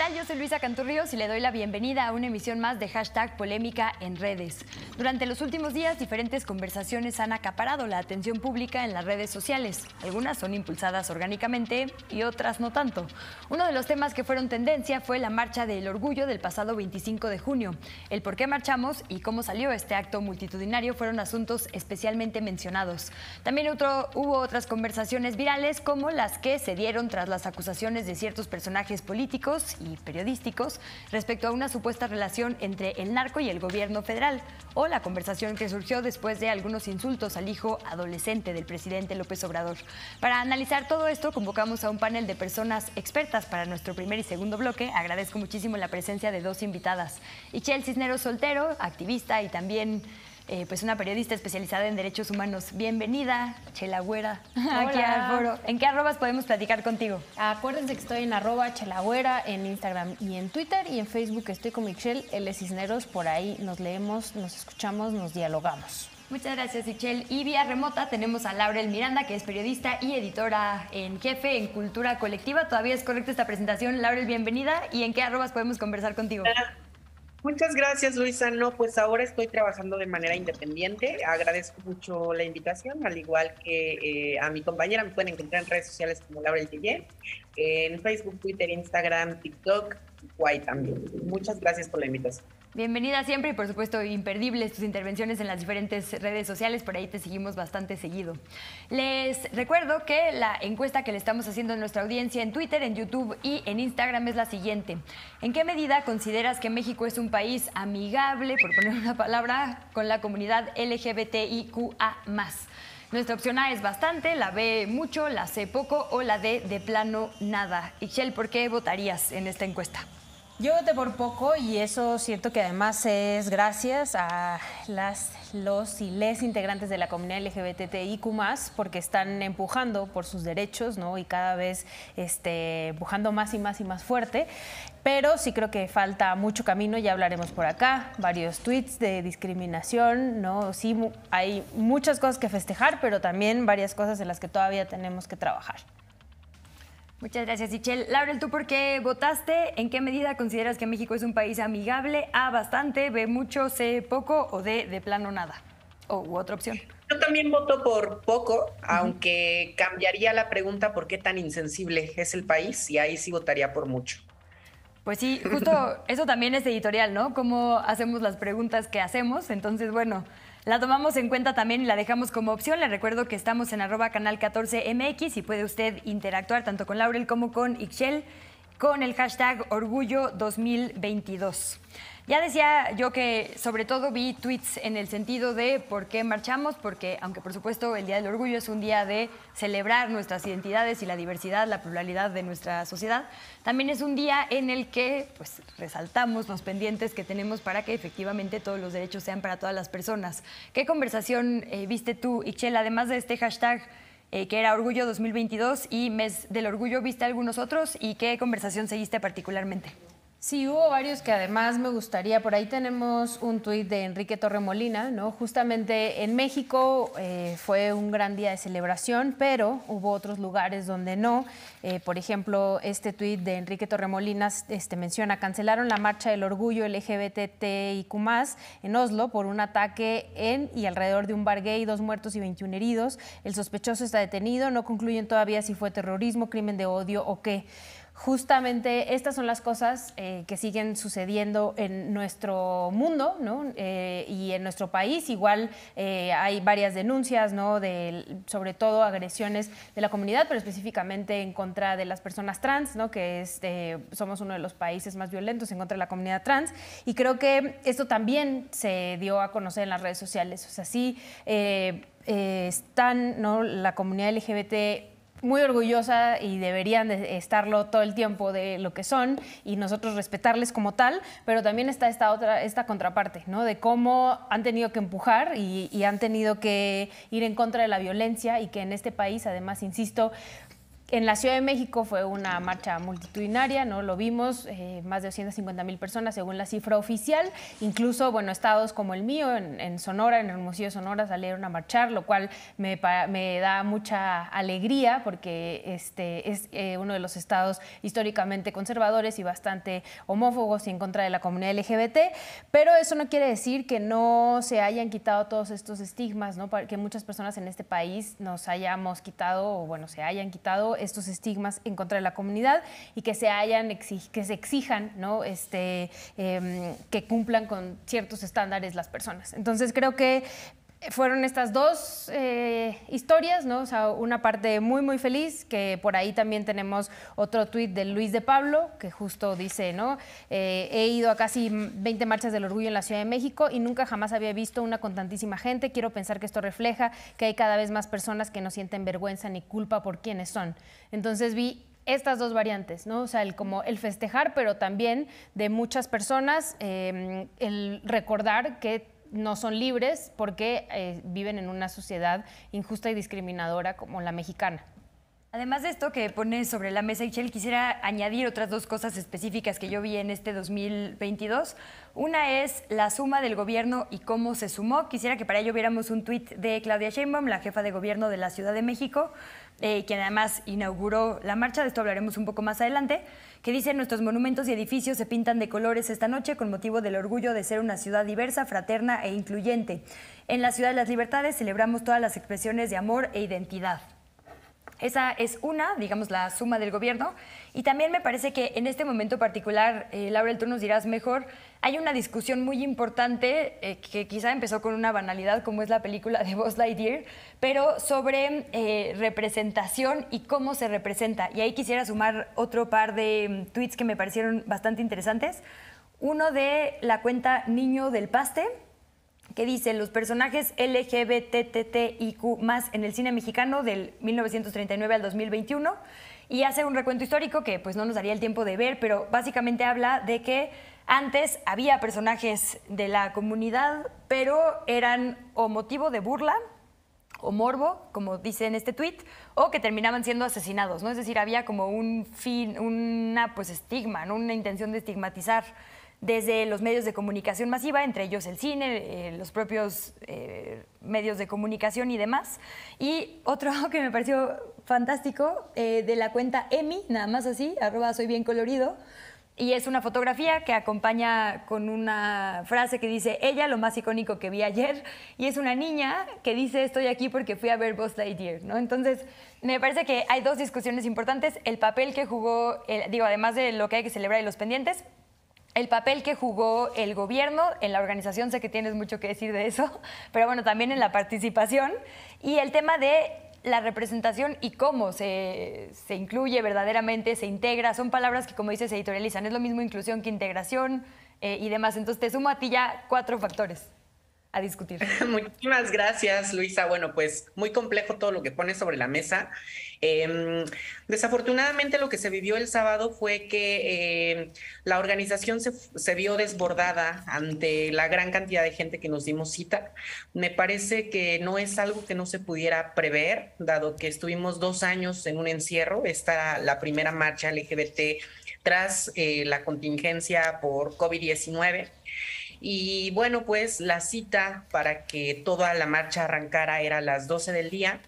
tal? Yo soy Luisa Canturrios y le doy la bienvenida a una emisión más de Hashtag Polémica en redes. Durante los últimos días, diferentes conversaciones han acaparado la atención pública en las redes sociales. Algunas son impulsadas orgánicamente y otras no tanto. Uno de los temas que fueron tendencia fue la Marcha del Orgullo del pasado 25 de junio. El por qué marchamos y cómo salió este acto multitudinario fueron asuntos especialmente mencionados. También hubo otras conversaciones virales, como las que se dieron tras las acusaciones de ciertos personajes políticos y periodísticos respecto a una supuesta relación entre el narco y el gobierno federal, o la conversación que surgió después de algunos insultos al hijo adolescente del presidente López Obrador. Para analizar todo esto, convocamos a un panel de personas expertas para nuestro primer y segundo bloque. Agradezco muchísimo la presencia de dos invitadas. Ixchel Cisneros Soltero, activista y también pues una periodista especializada en derechos humanos. Bienvenida, Chelagüera, aquí al foro. ¿En qué arrobas podemos platicar contigo? Acuérdense que estoy en @Chelagüera, en Instagram y en Twitter, y en Facebook estoy con Ixchel L. Cisneros. Por ahí nos leemos, nos escuchamos, nos dialogamos. Muchas gracias, Ixchel. Y vía remota tenemos a Laurel Miranda, que es periodista y editora en jefe en Cultura Colectiva. ¿Todavía es correcta esta presentación? Laurel, bienvenida. ¿Y en qué arrobas podemos conversar contigo? Muchas gracias, Luisa. No, pues ahora estoy trabajando de manera independiente. Agradezco mucho la invitación, al igual que a mi compañera. Me pueden encontrar en redes sociales como Laurel Tillé, en Facebook, Twitter, Instagram, TikTok, Guay también. Muchas gracias por la invitación. Bienvenida siempre y, por supuesto, imperdibles tus intervenciones en las diferentes redes sociales. Por ahí te seguimos bastante seguido. Les recuerdo que la encuesta que le estamos haciendo a nuestra audiencia en Twitter, en YouTube y en Instagram es la siguiente. ¿En qué medida consideras que México es un país amigable, por poner una palabra, con la comunidad LGBTIQA+? Nuestra opción A es bastante, la B mucho, la C poco o la D de plano nada. Ixchel, ¿por qué votarías en esta encuesta? Yo voté por poco, y eso siento que además es gracias a los y les integrantes de la comunidad LGBTIQ+, porque están empujando por sus derechos, ¿no? Y cada vez empujando más y más y más fuerte. Pero sí creo que falta mucho camino, ya hablaremos por acá, varios tweets de discriminación, ¿no? Sí, hay muchas cosas que festejar, pero también varias cosas en las que todavía tenemos que trabajar. Muchas gracias, Ixchel. Laurel, ¿tú por qué votaste? ¿En qué medida consideras que México es un país amigable? A, bastante, B, mucho, C, poco o D, de plano nada. ¿U otra opción? Yo también voto por poco, aunque cambiaría la pregunta ¿por qué tan insensible es el país? Y ahí sí votaría por mucho. Pues sí, justo eso también es editorial, ¿no? Cómo hacemos las preguntas que hacemos. Entonces, bueno, la tomamos en cuenta también y la dejamos como opción. Le recuerdo que estamos en @canal14mx y puede usted interactuar tanto con Laurel como con Ixchel con el hashtag Orgullo 2022. Ya decía yo que sobre todo vi tweets en el sentido de por qué marchamos, porque aunque por supuesto el Día del Orgullo es un día de celebrar nuestras identidades y la diversidad, la pluralidad de nuestra sociedad, también es un día en el que pues, resaltamos los pendientes que tenemos para que efectivamente todos los derechos sean para todas las personas. ¿Qué conversación viste tú, Ixchel, además de este hashtag que era Orgullo 2022 y Mes del Orgullo, viste algunos otros y qué conversación seguiste particularmente? Sí, hubo varios que además me gustaría. Por ahí tenemos un tuit de Enrique Torremolina, ¿no? Justamente en México fue un gran día de celebración, pero hubo otros lugares donde no. Por ejemplo, este tuit de Enrique Torremolina menciona: cancelaron la marcha del orgullo LGBTIQ+ en Oslo por un ataque en y alrededor de un bar gay, 2 muertos y 21 heridos. El sospechoso está detenido, no concluyen todavía si fue terrorismo, crimen de odio o qué. Justamente estas son las cosas que siguen sucediendo en nuestro mundo, ¿no? Y en nuestro país. Igual hay varias denuncias, ¿no? Sobre todo agresiones de la comunidad, pero específicamente en contra de las personas trans, ¿no? Que somos uno de los países más violentos en contra de la comunidad trans. Y creo que esto también se dio a conocer en las redes sociales. O sea, sí están, ¿no? La comunidad LGBT muy orgullosa y deberían de estarlo todo el tiempo de lo que son y nosotros respetarles como tal, pero también está esta contraparte, ¿no? De cómo han tenido que empujar y han tenido que ir en contra de la violencia, y que en este país, además, insisto, En la Ciudad de México fue una marcha multitudinaria, ¿no? Lo vimos, más de 250,000 personas según la cifra oficial. Incluso, bueno, estados como el mío, en Sonora, en Hermosillo, Sonora, salieron a marchar, lo cual me da mucha alegría porque es uno de los estados históricamente conservadores y bastante homófobos y en contra de la comunidad LGBT. Pero eso no quiere decir que no se hayan quitado todos estos estigmas, ¿no? Que muchas personas en este país nos hayamos quitado, o bueno, se hayan quitado estos estigmas en contra de la comunidad y que se exijan, ¿no? Que cumplan con ciertos estándares las personas. Entonces creo que fueron estas dos historias, ¿no? O sea, una parte muy, muy feliz, que por ahí también tenemos otro tuit de Luis de Pablo, que justo dice, ¿no? He ido a casi 20 marchas del orgullo en la Ciudad de México y nunca jamás había visto una con tantísima gente. Quiero pensar que esto refleja que hay cada vez más personas que no sienten vergüenza ni culpa por quienes son. Entonces vi estas dos variantes, ¿no? O sea, como el festejar, pero también de muchas personas, el recordar que no son libres porque viven en una sociedad injusta y discriminadora como la mexicana. Además de esto que pones sobre la mesa, Ixchel, quisiera añadir otras dos cosas específicas que yo vi en este 2022. Una es la suma del gobierno y cómo se sumó. Quisiera que para ello viéramos un tuit de Claudia Sheinbaum, la jefa de gobierno de la Ciudad de México, quien además inauguró la marcha, de esto hablaremos un poco más adelante, que dice: nuestros monumentos y edificios se pintan de colores esta noche con motivo del orgullo de ser una ciudad diversa, fraterna e incluyente. En la Ciudad de las Libertades celebramos todas las expresiones de amor e identidad. Esa es una, digamos, la suma del gobierno. Y también me parece que en este momento particular, Laurel, tú nos dirás mejor, hay una discusión muy importante que quizá empezó con una banalidad como es la película de Buzz Lightyear, pero sobre representación y cómo se representa. Y ahí quisiera sumar otro par de tweets que me parecieron bastante interesantes. Uno de la cuenta Niño del Paste, que dice: los personajes LGBTTIQ más en el cine mexicano del 1939 al 2021, y hace un recuento histórico que pues no nos daría el tiempo de ver, pero básicamente habla de que antes había personajes de la comunidad, pero eran o motivo de burla o morbo, como dice en este tuit, o que terminaban siendo asesinados, ¿no? Es decir, había como una pues estigma, ¿no? Una intención de estigmatizar desde los medios de comunicación masiva, entre ellos el cine, los propios medios de comunicación y demás. Y otro que me pareció fantástico, de la cuenta Emi, nada más así, @soybiencolorido, y es una fotografía que acompaña con una frase que dice: ella, lo más icónico que vi ayer, y es una niña que dice: estoy aquí porque fui a ver Buzz Lightyear, ¿no? Entonces, me parece que hay dos discusiones importantes: el papel que jugó, además de lo que hay que celebrar y los pendientes, el papel que jugó el gobierno en la organización. Sé que tienes mucho que decir de eso, pero bueno, también en la participación, y el tema de la representación y cómo se incluye verdaderamente, se integra. Son palabras que, como dices, se editorializan. Es lo mismo inclusión que integración y demás. Entonces, te sumo a ti ya 4 factores a discutir. Muchísimas gracias, Luisa. Bueno, pues muy complejo todo lo que pones sobre la mesa. Desafortunadamente lo que se vivió el sábado fue que la organización se vio desbordada ante la gran cantidad de gente que nos dimos cita. Me parece que no es algo que no se pudiera prever, dado que estuvimos 2 años en un encierro. Esta la primera marcha LGBT tras la contingencia por COVID-19. Y bueno, pues la cita para que toda la marcha arrancara era a las 12 del día.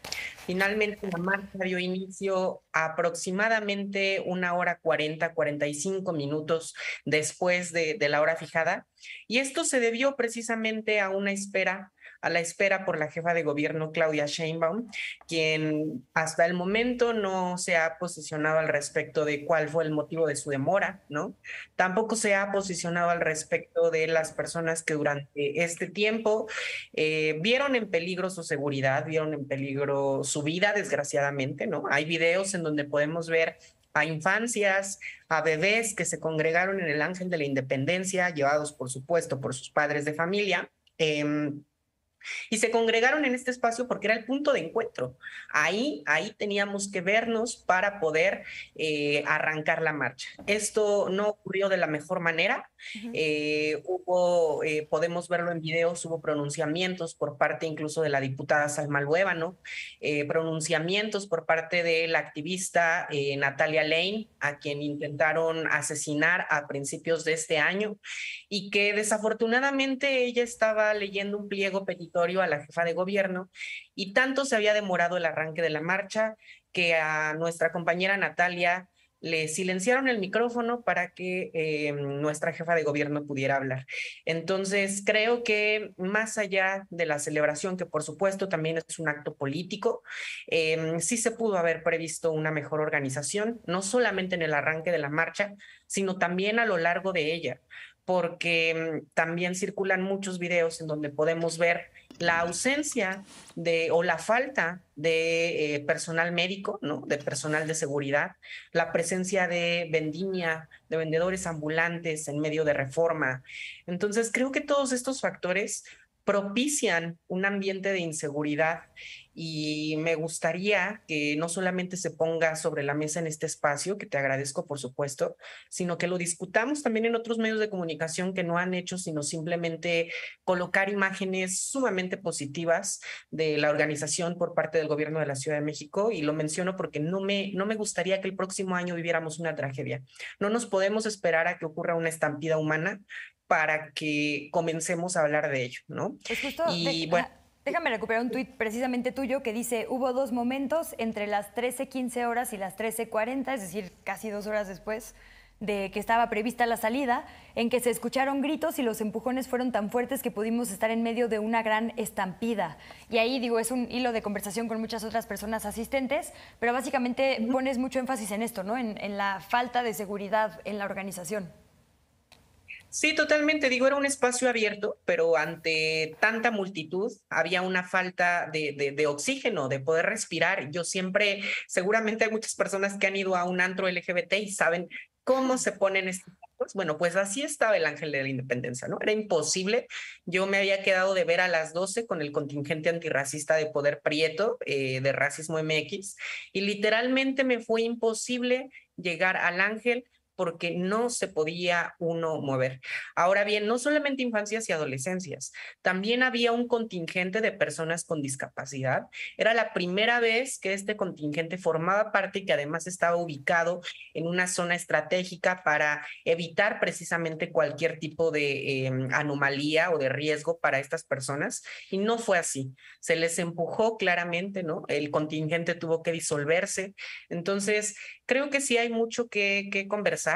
Finalmente la marcha dio inicio aproximadamente 1 hora 45 minutos después de la hora fijada. Y esto se debió precisamente a la espera por la jefa de gobierno Claudia Sheinbaum, quien hasta el momento no se ha posicionado al respecto de cuál fue el motivo de su demora, ¿no? Tampoco se ha posicionado al respecto de las personas que durante este tiempo vieron en peligro su seguridad, vieron en peligro su vida, desgraciadamente, ¿no? Hay videos en donde podemos ver a infancias, a bebés que se congregaron en el Ángel de la Independencia, llevados, por supuesto, por sus padres de familia. Y se congregaron en este espacio porque era el punto de encuentro. Ahí teníamos que vernos para poder arrancar la marcha. Esto no ocurrió de la mejor manera. Podemos verlo en videos, hubo pronunciamientos por parte incluso de la diputada Salma Luébano, pronunciamientos por parte de la activista Natalia Lane, a quien intentaron asesinar a principios de este año, y que desafortunadamente ella estaba leyendo un pliego petitorio a la jefa de gobierno, y tanto se había demorado el arranque de la marcha que a nuestra compañera Natalia le silenciaron el micrófono para que nuestra jefa de gobierno pudiera hablar. Entonces, creo que más allá de la celebración, que por supuesto también es un acto político, sí se pudo haber previsto una mejor organización, no solamente en el arranque de la marcha, sino también a lo largo de ella, porque también circulan muchos videos en donde podemos ver la ausencia o la falta de personal médico, ¿no? De personal de seguridad, la presencia de vendimia, de vendedores ambulantes en medio de Reforma. Entonces, creo que todos estos factores propician un ambiente de inseguridad, y me gustaría que no solamente se ponga sobre la mesa en este espacio, que te agradezco por supuesto, sino que lo discutamos también en otros medios de comunicación que no han hecho sino simplemente colocar imágenes sumamente positivas de la organización por parte del gobierno de la Ciudad de México, y lo menciono porque no me gustaría que el próximo año viviéramos una tragedia. No nos podemos esperar a que ocurra una estampida humana para que comencemos a hablar de ello, ¿no? Pues justo, Y bueno, déjame recuperar un tuit precisamente tuyo que dice: hubo 2 momentos entre las 13:15 horas y las 13:40, es decir, casi 2 horas después de que estaba prevista la salida, en que se escucharon gritos y los empujones fueron tan fuertes que pudimos estar en medio de una gran estampida. Y ahí, digo, es un hilo de conversación con muchas otras personas asistentes, pero básicamente pones mucho énfasis en esto, ¿no? En la falta de seguridad en la organización. sí, totalmente. Digo, era un espacio abierto, pero ante tanta multitud había una falta de oxígeno, de poder respirar. Yo siempre, seguramente hay muchas personas que han ido a un antro LGBT y saben cómo se ponen estos actos. Bueno, pues así estaba el Ángel de la Independencia, ¿no? Era imposible. Yo me había quedado de ver a las 12 con el contingente antirracista de Poder Prieto, de Racismo MX, y literalmente me fue imposible llegar al Ángel porque no se podía uno mover. Ahora bien, no solamente infancias y adolescencias, también había un contingente de personas con discapacidad. Era la primera vez que este contingente formaba parte y que además estaba ubicado en una zona estratégica para evitar precisamente cualquier tipo de anomalía o de riesgo para estas personas, y no fue así. Se les empujó claramente, ¿no? El contingente tuvo que disolverse. Entonces, creo que sí hay mucho que conversar.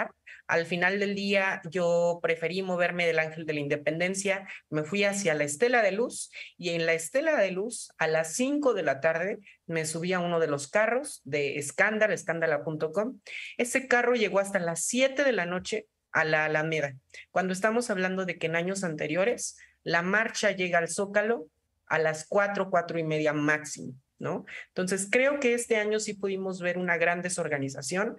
Al final del día yo preferí moverme del Ángel de la Independencia, me fui hacia la Estela de Luz, y en la Estela de Luz a las 5 de la tarde me subí a uno de los carros de Escándalo, escándala.com. Ese carro llegó hasta las 7 de la noche a la Alameda, cuando estamos hablando de que en años anteriores la marcha llega al Zócalo a las 4:30 máximo, ¿no? Entonces, creo que este año sí pudimos ver una gran desorganización,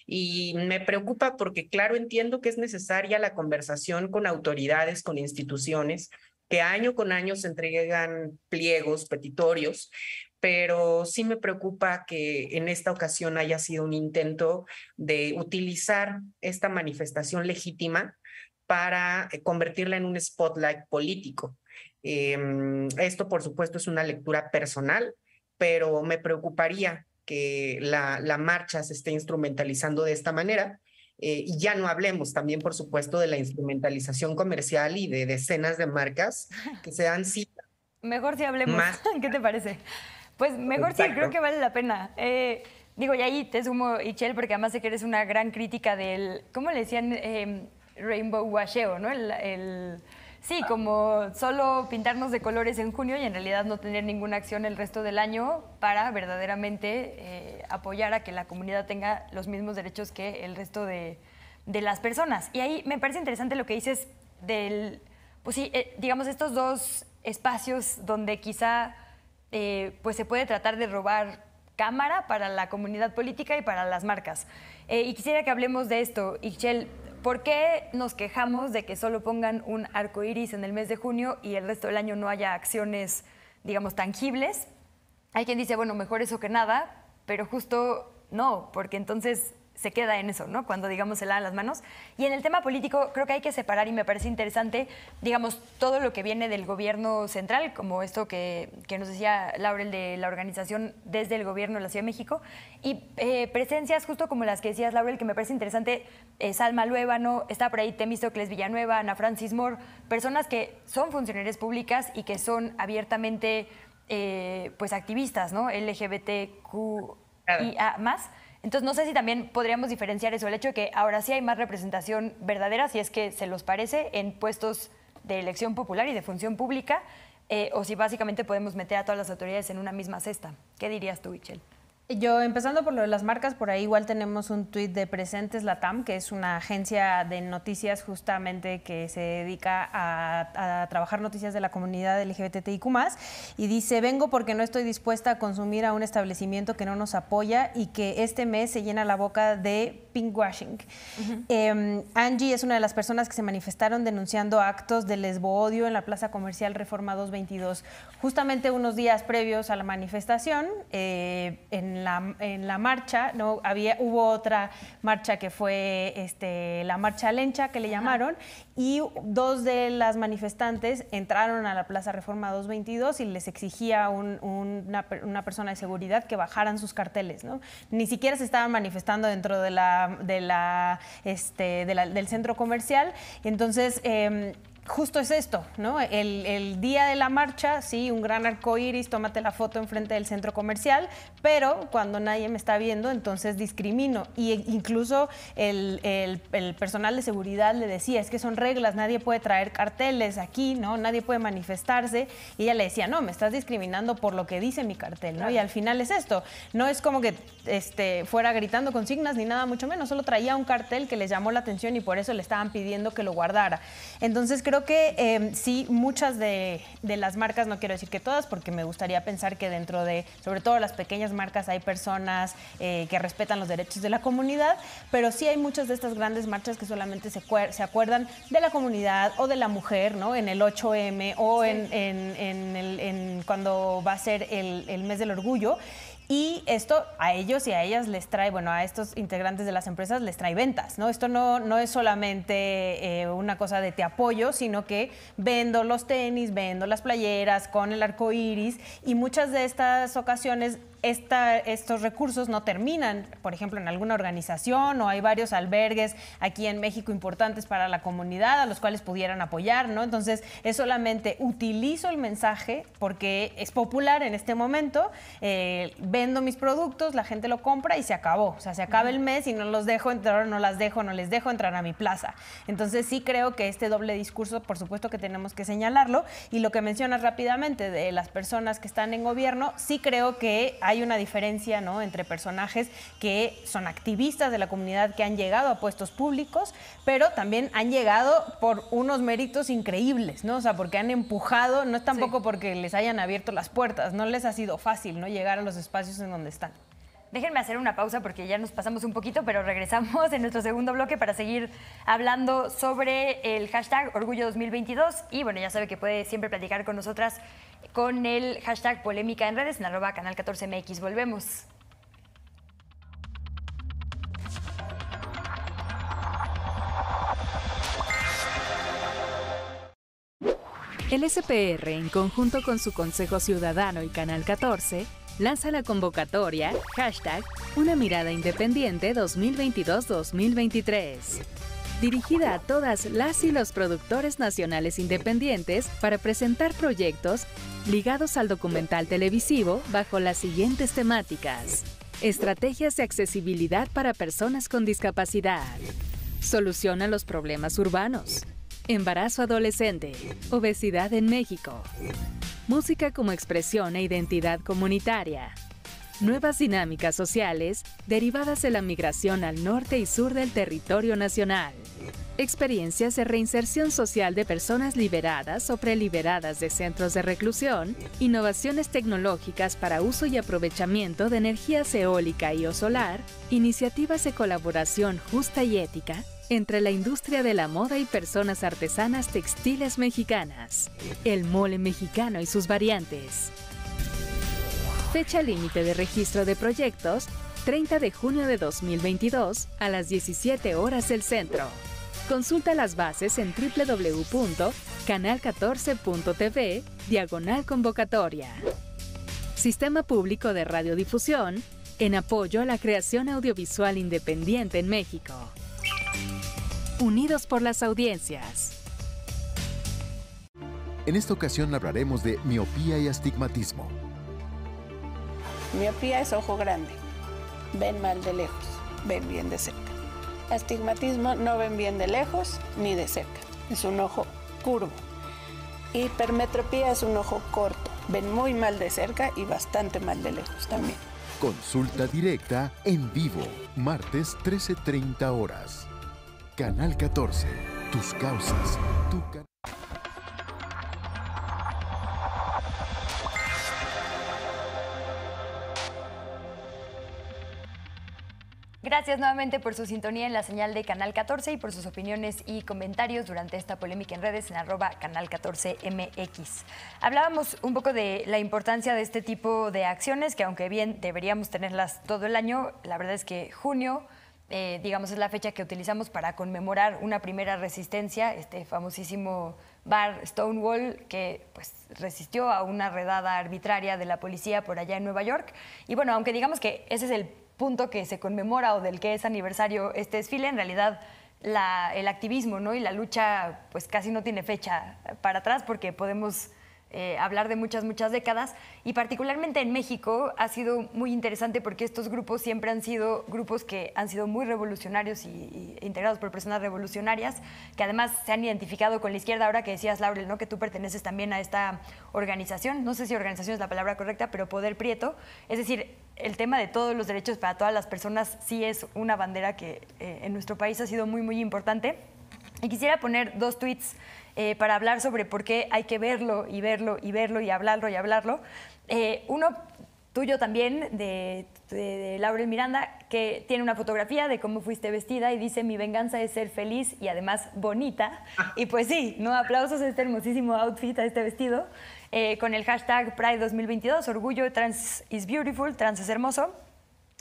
y me preocupa porque, claro, entiendo que es necesaria la conversación con autoridades, con instituciones, que año con año se entregan pliegos, petitorios, pero sí me preocupa que en esta ocasión haya sido un intento de utilizar esta manifestación legítima para convertirla en un spotlight político. Esto, por supuesto, es una lectura personal, pero me preocuparía que la marcha se esté instrumentalizando de esta manera. Y ya no hablemos también, por supuesto, de la instrumentalización comercial y de decenas de marcas que se dan cita. Mejor si hablemos. Más. ¿Qué te parece? Pues mejor sí, Exacto. creo que vale la pena. Digo, y ahí te sumo, Ichel, porque además sé que eres una gran crítica del, ¿cómo le decían? Rainbow washeo, ¿no? Sí, como solo pintarnos de colores en junio y en realidad no tener ninguna acción el resto del año para verdaderamente apoyar a que la comunidad tenga los mismos derechos que el resto de las personas. Y ahí me parece interesante lo que dices del, pues sí, digamos, estos 2 espacios donde quizá pues se puede tratar de robar cámara para la comunidad política y para las marcas. Y quisiera que hablemos de esto, Ixchel. ¿por qué nos quejamos de que solo pongan un arco iris en el mes de junio y el resto del año no haya acciones, digamos, tangibles? Hay quien dice, bueno, mejor eso que nada, pero justo no, porque entonces se queda en eso, ¿no? Cuando, digamos, se lavan las manos. Y en el tema político creo que hay que separar, y me parece interesante, digamos, todo lo que viene del gobierno central, como esto que nos decía Laurel de la organización desde el gobierno de la Ciudad de México, y presencias justo como las que decías, Laurel, que me parece interesante, Salma Luébano, está por ahí Temístocles Villanueva, Ana Francis Moore, personas que son funcionarias públicas y que son abiertamente pues activistas, ¿no? LGBTQIA+. Entonces, no sé si también podríamos diferenciar eso, el hecho de que ahora sí hay más representación verdadera, si es que se los parece, en puestos de elección popular y de función pública, o si básicamente podemos meter a todas las autoridades en una misma cesta. ¿Qué dirías tú, Michelle? Yo, empezando por lo de las marcas, por ahí igual tenemos un tuit de Presentes Latam, que es una agencia de noticias justamente que se dedica a trabajar noticias de la comunidad LGBTIQ+, y dice, vengo porque no estoy dispuesta a consumir a un establecimiento que no nos apoya y que este mes se llena la boca de pinkwashing. Angie es una de las personas que se manifestaron denunciando actos de lesbo-odio en la Plaza Comercial Reforma 222. Justamente unos días previos a la manifestación, en la marcha, ¿no? Hubo otra marcha que fue la marcha lencha, que le llamaron, y dos de las manifestantes entraron a la Plaza Reforma 222 y les exigía una persona de seguridad que bajaran sus carteles, ¿no? Ni siquiera se estaban manifestando dentro del centro comercial. Entonces, justo es esto, ¿no? El día de la marcha, sí, un gran arco iris, tómate la foto enfrente del centro comercial, pero cuando nadie me está viendo, entonces discrimino. Y incluso el personal de seguridad le decía, es que son reglas, nadie puede traer carteles aquí, ¿no? Nadie puede manifestarse. Y ella le decía, no, me estás discriminando por lo que dice mi cartel, ¿no? Claro. Y al final es esto, no es como que fuera gritando consignas ni nada, mucho menos, solo traía un cartel que les llamó la atención y por eso le estaban pidiendo que lo guardara. Entonces creo que sí, muchas de las marcas, no quiero decir que todas, porque me gustaría pensar que dentro de, sobre todo las pequeñas marcas, hay personas que respetan los derechos de la comunidad, pero sí hay muchas de estas grandes marchas que solamente se acuerdan de la comunidad o de la mujer, ¿no? En el 8M o sí. Cuando va a ser el mes del orgullo. Y esto a ellos y a ellas les trae, bueno, a estos integrantes de las empresas les trae ventas, ¿no? Esto no es solamente una cosa de te apoyo, sino que vendo los tenis, vendo las playeras con el arco iris, y muchas de estas ocasiones estos recursos no terminan, por ejemplo, en alguna organización, o hay varios albergues aquí en México importantes para la comunidad a los cuales pudieran apoyar, ¿no? Entonces, es solamente utilizo el mensaje porque es popular en este momento, vendo mis productos, la gente lo compra y se acabó. O sea, se acaba el mes y no los dejo entrar, no les dejo entrar a mi plaza. Entonces, sí creo que este doble discurso, por supuesto que tenemos que señalarlo, y lo que mencionas rápidamente de las personas que están en gobierno, sí creo que hay una diferencia, ¿no?, entre personajes que son activistas de la comunidad, que han llegado a puestos públicos, pero también han llegado por unos méritos increíbles, ¿no? O sea, porque han empujado, no es tampoco porque les hayan abierto las puertas, no les ha sido fácil, ¿no?, llegar a los espacios en donde están. Déjenme hacer una pausa porque ya nos pasamos un poquito, pero regresamos en nuestro segundo bloque para seguir hablando sobre el hashtag Orgullo 2022. Y bueno, ya sabe que puede siempre platicar con nosotras con el hashtag Polémica en redes, en @canal 14MX. Volvemos. El SPR, en conjunto con su Consejo Ciudadano y Canal 14, lanza la convocatoria hashtag Una Mirada Independiente 2022-2023, dirigida a todas las y los productores nacionales independientes para presentar proyectos ligados al documental televisivo bajo las siguientes temáticas: estrategias de accesibilidad para personas con discapacidad, solución a los problemas urbanos, embarazo adolescente, obesidad en México, música como expresión e identidad comunitaria, nuevas dinámicas sociales derivadas de la migración al norte y sur del territorio nacional, experiencias de reinserción social de personas liberadas o preliberadas de centros de reclusión, innovaciones tecnológicas para uso y aprovechamiento de energías eólica y o solar, iniciativas de colaboración justa y ética, entre la industria de la moda y personas artesanas textiles mexicanas. El mole mexicano y sus variantes. Fecha límite de registro de proyectos, 30 de junio de 2022 a las 17 horas del centro. Consulta las bases en www.canal14.tv/convocatoria. Sistema Público de Radiodifusión en apoyo a la creación audiovisual independiente en México. Unidos por las audiencias. En esta ocasión hablaremos de miopía y astigmatismo. Miopía es ojo grande. Ven mal de lejos, ven bien de cerca. Astigmatismo, no ven bien de lejos ni de cerca. Es un ojo curvo. Hipermetropía es un ojo corto. Ven muy mal de cerca y bastante mal de lejos también. Consulta directa en vivo, martes 13:30 horas. Canal 14, tus causas, tu canal. Gracias nuevamente por su sintonía en la señal de Canal 14 y por sus opiniones y comentarios durante esta polémica en redes en @canal14mx. Hablábamos un poco de la importancia de este tipo de acciones, que aunque bien deberíamos tenerlas todo el año, la verdad es que junio, digamos, es la fecha que utilizamos para conmemorar una primera resistencia, este famosísimo bar Stonewall, que pues resistió a una redada arbitraria de la policía por allá en Nueva York. Y bueno, aunque digamos que ese es el punto que se conmemora o del que es aniversario este desfile, en realidad el activismo, ¿no? Y la lucha pues casi no tiene fecha para atrás, porque podemos hablar de muchas décadas, y particularmente en México ha sido muy interesante porque estos grupos siempre han sido grupos que han sido muy revolucionarios y integrados por personas revolucionarias, que además se han identificado con la izquierda. Ahora que decías, Laurel, ¿no?, que tú perteneces también a esta organización, no sé si organización es la palabra correcta, pero Poder Prieto, es decir, el tema de todos los derechos para todas las personas sí es una bandera que en nuestro país ha sido muy importante. Y quisiera poner 2 tweets para hablar sobre por qué hay que verlo y hablarlo. Uno tuyo también, de Laurel Miranda, que tiene una fotografía de cómo fuiste vestida y dice: mi venganza es ser feliz y además bonita. Y pues sí, ¿no? Aplausos a este hermosísimo outfit, a este vestido, con el hashtag Pride 2022, orgullo, trans is beautiful, trans es hermoso.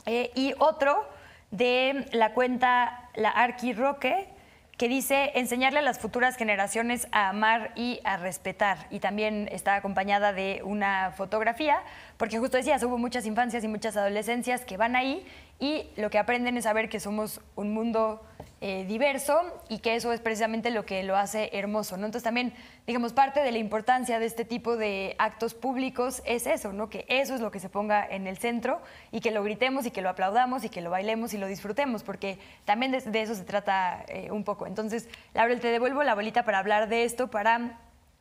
Y otro de la cuenta La Arqui Roque, que dice: enseñarle a las futuras generaciones a amar y a respetar. Y también está acompañada de una fotografía, porque justo decías, hubo muchas infancias y muchas adolescencias que van ahí y lo que aprenden es saber que somos un mundo diverso, y que eso es precisamente lo que lo hace hermoso, ¿no? Entonces también, digamos, parte de la importancia de este tipo de actos públicos es eso, ¿no? Que eso es lo que se ponga en el centro y que lo gritemos y que lo aplaudamos y que lo bailemos y lo disfrutemos, porque también de eso se trata un poco. Entonces, Laurel, te devuelvo la bolita para hablar de esto, para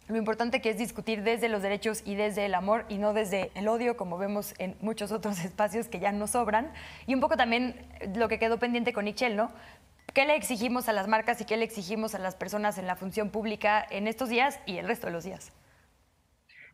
lo importante que es discutir desde los derechos y desde el amor y no desde el odio, como vemos en muchos otros espacios que ya nos sobran. Y un poco también lo que quedó pendiente con Ixchel, ¿no? ¿Qué le exigimos a las marcas y qué le exigimos a las personas en la función pública en estos días y el resto de los días?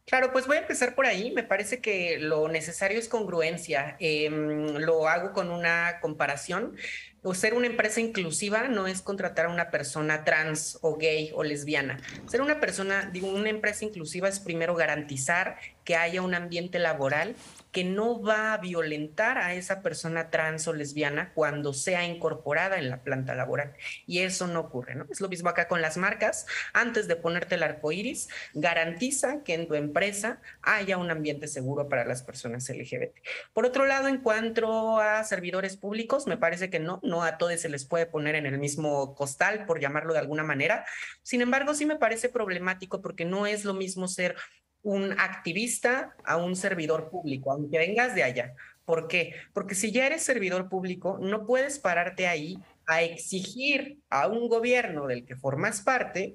Claro, pues voy a empezar por ahí. Me parece que lo necesario es congruencia. Lo hago con una comparación. O ser una empresa inclusiva no es contratar a una persona trans o gay o lesbiana. Ser una empresa inclusiva es primero garantizar que haya un ambiente laboral que no va a violentar a esa persona trans o lesbiana cuando sea incorporada en la planta laboral. Y eso no ocurre, ¿no? Es lo mismo acá con las marcas. Antes de ponerte el arco iris, garantiza que en tu empresa haya un ambiente seguro para las personas LGBT. Por otro lado, en cuanto a servidores públicos, me parece que no a todos se les puede poner en el mismo costal, por llamarlo de alguna manera. Sin embargo, sí me parece problemático, porque no es lo mismo ser un activista a un servidor público, aunque vengas de allá. ¿Por qué? Porque si ya eres servidor público, no puedes pararte ahí a exigir a un gobierno del que formas parte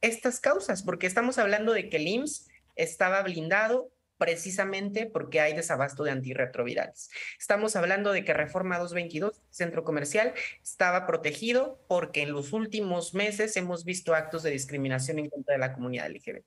estas causas, porque estamos hablando de que el IMSS estaba blindado precisamente porque hay desabasto de antirretrovirales. Estamos hablando de que Reforma 222, centro comercial, estaba protegido porque en los últimos meses hemos visto actos de discriminación en contra de la comunidad LGBT.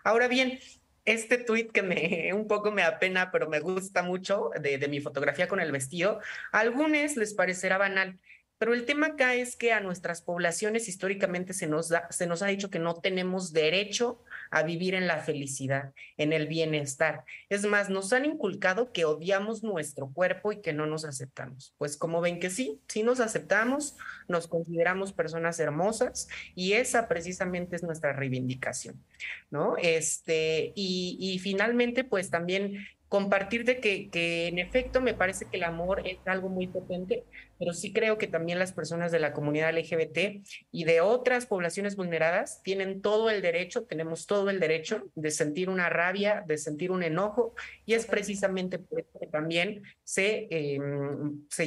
Ahora bien, este tuit que un poco me apena, pero me gusta mucho, de mi fotografía con el vestido, a algunos les parecerá banal. Pero el tema acá es que a nuestras poblaciones históricamente se nos ha dicho que no tenemos derecho a vivir en la felicidad, en el bienestar. Es más, nos han inculcado que odiamos nuestro cuerpo y que no nos aceptamos. Pues como ven que sí, sí nos aceptamos, nos consideramos personas hermosas y esa precisamente es nuestra reivindicación, ¿no? Y finalmente, pues también compartir de que en efecto me parece que el amor es algo muy potente, pero sí creo que también las personas de la comunidad LGBT y de otras poblaciones vulneradas tienen todo el derecho, tenemos todo el derecho de sentir una rabia, de sentir un enojo, y es precisamente por eso que también se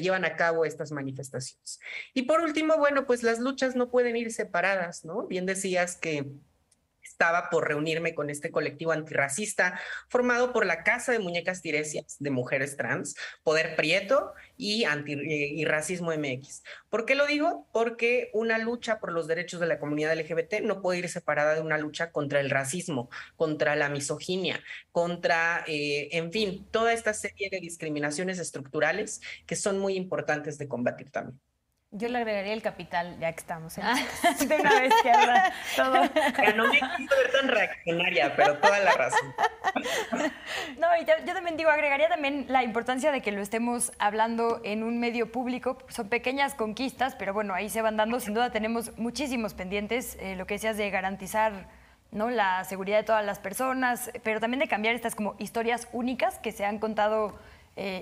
llevan a cabo estas manifestaciones. Y por último, bueno, pues las luchas no pueden ir separadas, ¿no? Bien decías que estaba por reunirme con este colectivo antirracista formado por la Casa de Muñecas Tiresias de mujeres trans, Poder Prieto y Racismo MX. ¿Por qué lo digo? Porque una lucha por los derechos de la comunidad LGBT no puede ir separada de una lucha contra el racismo, contra la misoginia, contra, en fin, toda esta serie de discriminaciones estructurales que son muy importantes de combatir también. Yo le agregaría el capital, ya que estamos de una vez que habla todo. No me quiso ver tan reaccionaria, pero toda la razón. No, y yo también digo, agregaría también la importancia de que lo estemos hablando en un medio público. Son pequeñas conquistas, pero bueno, ahí se van dando. Sin duda tenemos muchísimos pendientes, lo que decías de garantizar, ¿no?, la seguridad de todas las personas, pero también de cambiar estas como historias únicas que se han contado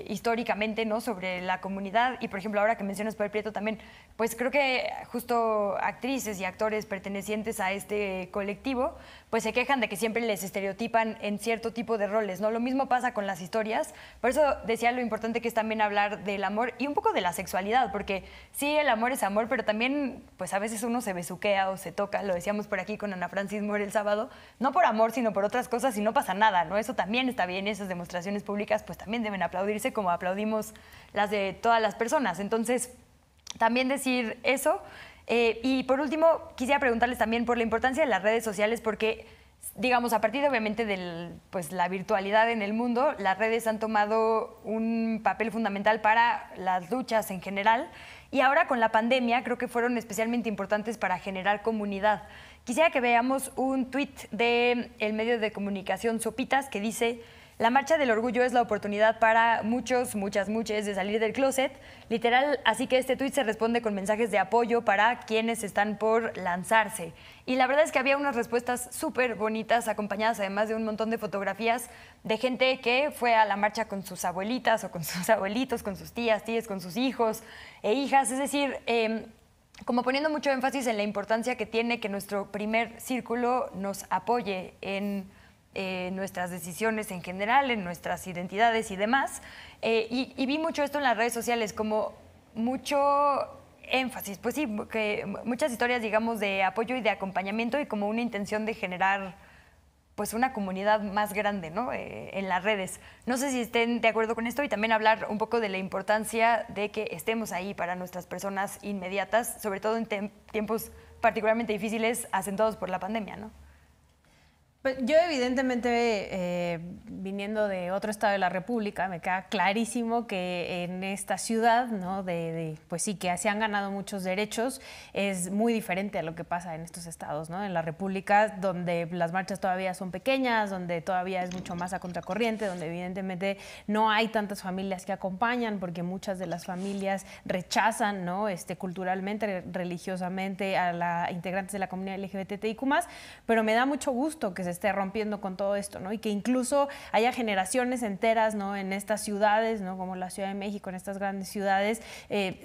históricamente, ¿no?, sobre la comunidad. Y por ejemplo, ahora que mencionas Poder Prieto también, pues creo que justo actrices y actores pertenecientes a este colectivo pues se quejan de que siempre les estereotipan en cierto tipo de roles, ¿no? Lo mismo pasa con las historias. Por eso decía lo importante que es también hablar del amor y un poco de la sexualidad, porque sí, el amor es amor, pero también pues a veces uno se besuquea o se toca, lo decíamos por aquí con Ana Francis Moore el sábado, no por amor, sino por otras cosas y no pasa nada, ¿no? Eso también está bien, esas demostraciones públicas pues también deben aplaudirse como aplaudimos las de todas las personas. Entonces, también decir eso. Y por último, quisiera preguntarles también por la importancia de las redes sociales, porque, digamos, a partir obviamente de pues, la virtualidad en el mundo, las redes han tomado un papel fundamental para las luchas en general. Y ahora con la pandemia creo que fueron especialmente importantes para generar comunidad. Quisiera que veamos un tuit del medio de comunicación Sopitas que dice: la Marcha del Orgullo es la oportunidad para muchos, muchas de salir del closet, literal, así que este tuit se responde con mensajes de apoyo para quienes están por lanzarse. Y la verdad es que había unas respuestas súper bonitas, acompañadas además de un montón de fotografías de gente que fue a la marcha con sus abuelitas o con sus abuelitos, con sus tías, con sus hijos e hijas, es decir, como poniendo mucho énfasis en la importancia que tiene que nuestro primer círculo nos apoye en nuestras decisiones en general, en nuestras identidades y demás. Y vi mucho esto en las redes sociales, como mucho énfasis, pues sí, que muchas historias, digamos, de apoyo y de acompañamiento y como una intención de generar pues una comunidad más grande, ¿no?, en las redes. No sé si estén de acuerdo con esto y también hablar un poco de la importancia de que estemos ahí para nuestras personas inmediatas, sobre todo en tiempos particularmente difíciles acentuados por la pandemia, ¿no? Pues yo evidentemente, viniendo de otro estado de la República, me queda clarísimo que en esta ciudad, ¿no?, pues sí, que se han ganado muchos derechos, es muy diferente a lo que pasa en estos estados, ¿no? En la República, donde las marchas todavía son pequeñas, donde todavía es mucho más a contracorriente, donde evidentemente no hay tantas familias que acompañan, porque muchas de las familias rechazan, ¿no?, culturalmente, religiosamente a las integrantes de la comunidad LGBTIQ+, pero me da mucho gusto que se esté rompiendo con todo esto, ¿no? Y que incluso haya generaciones enteras, ¿no?, en estas ciudades, ¿no?, como la Ciudad de México, en estas grandes ciudades.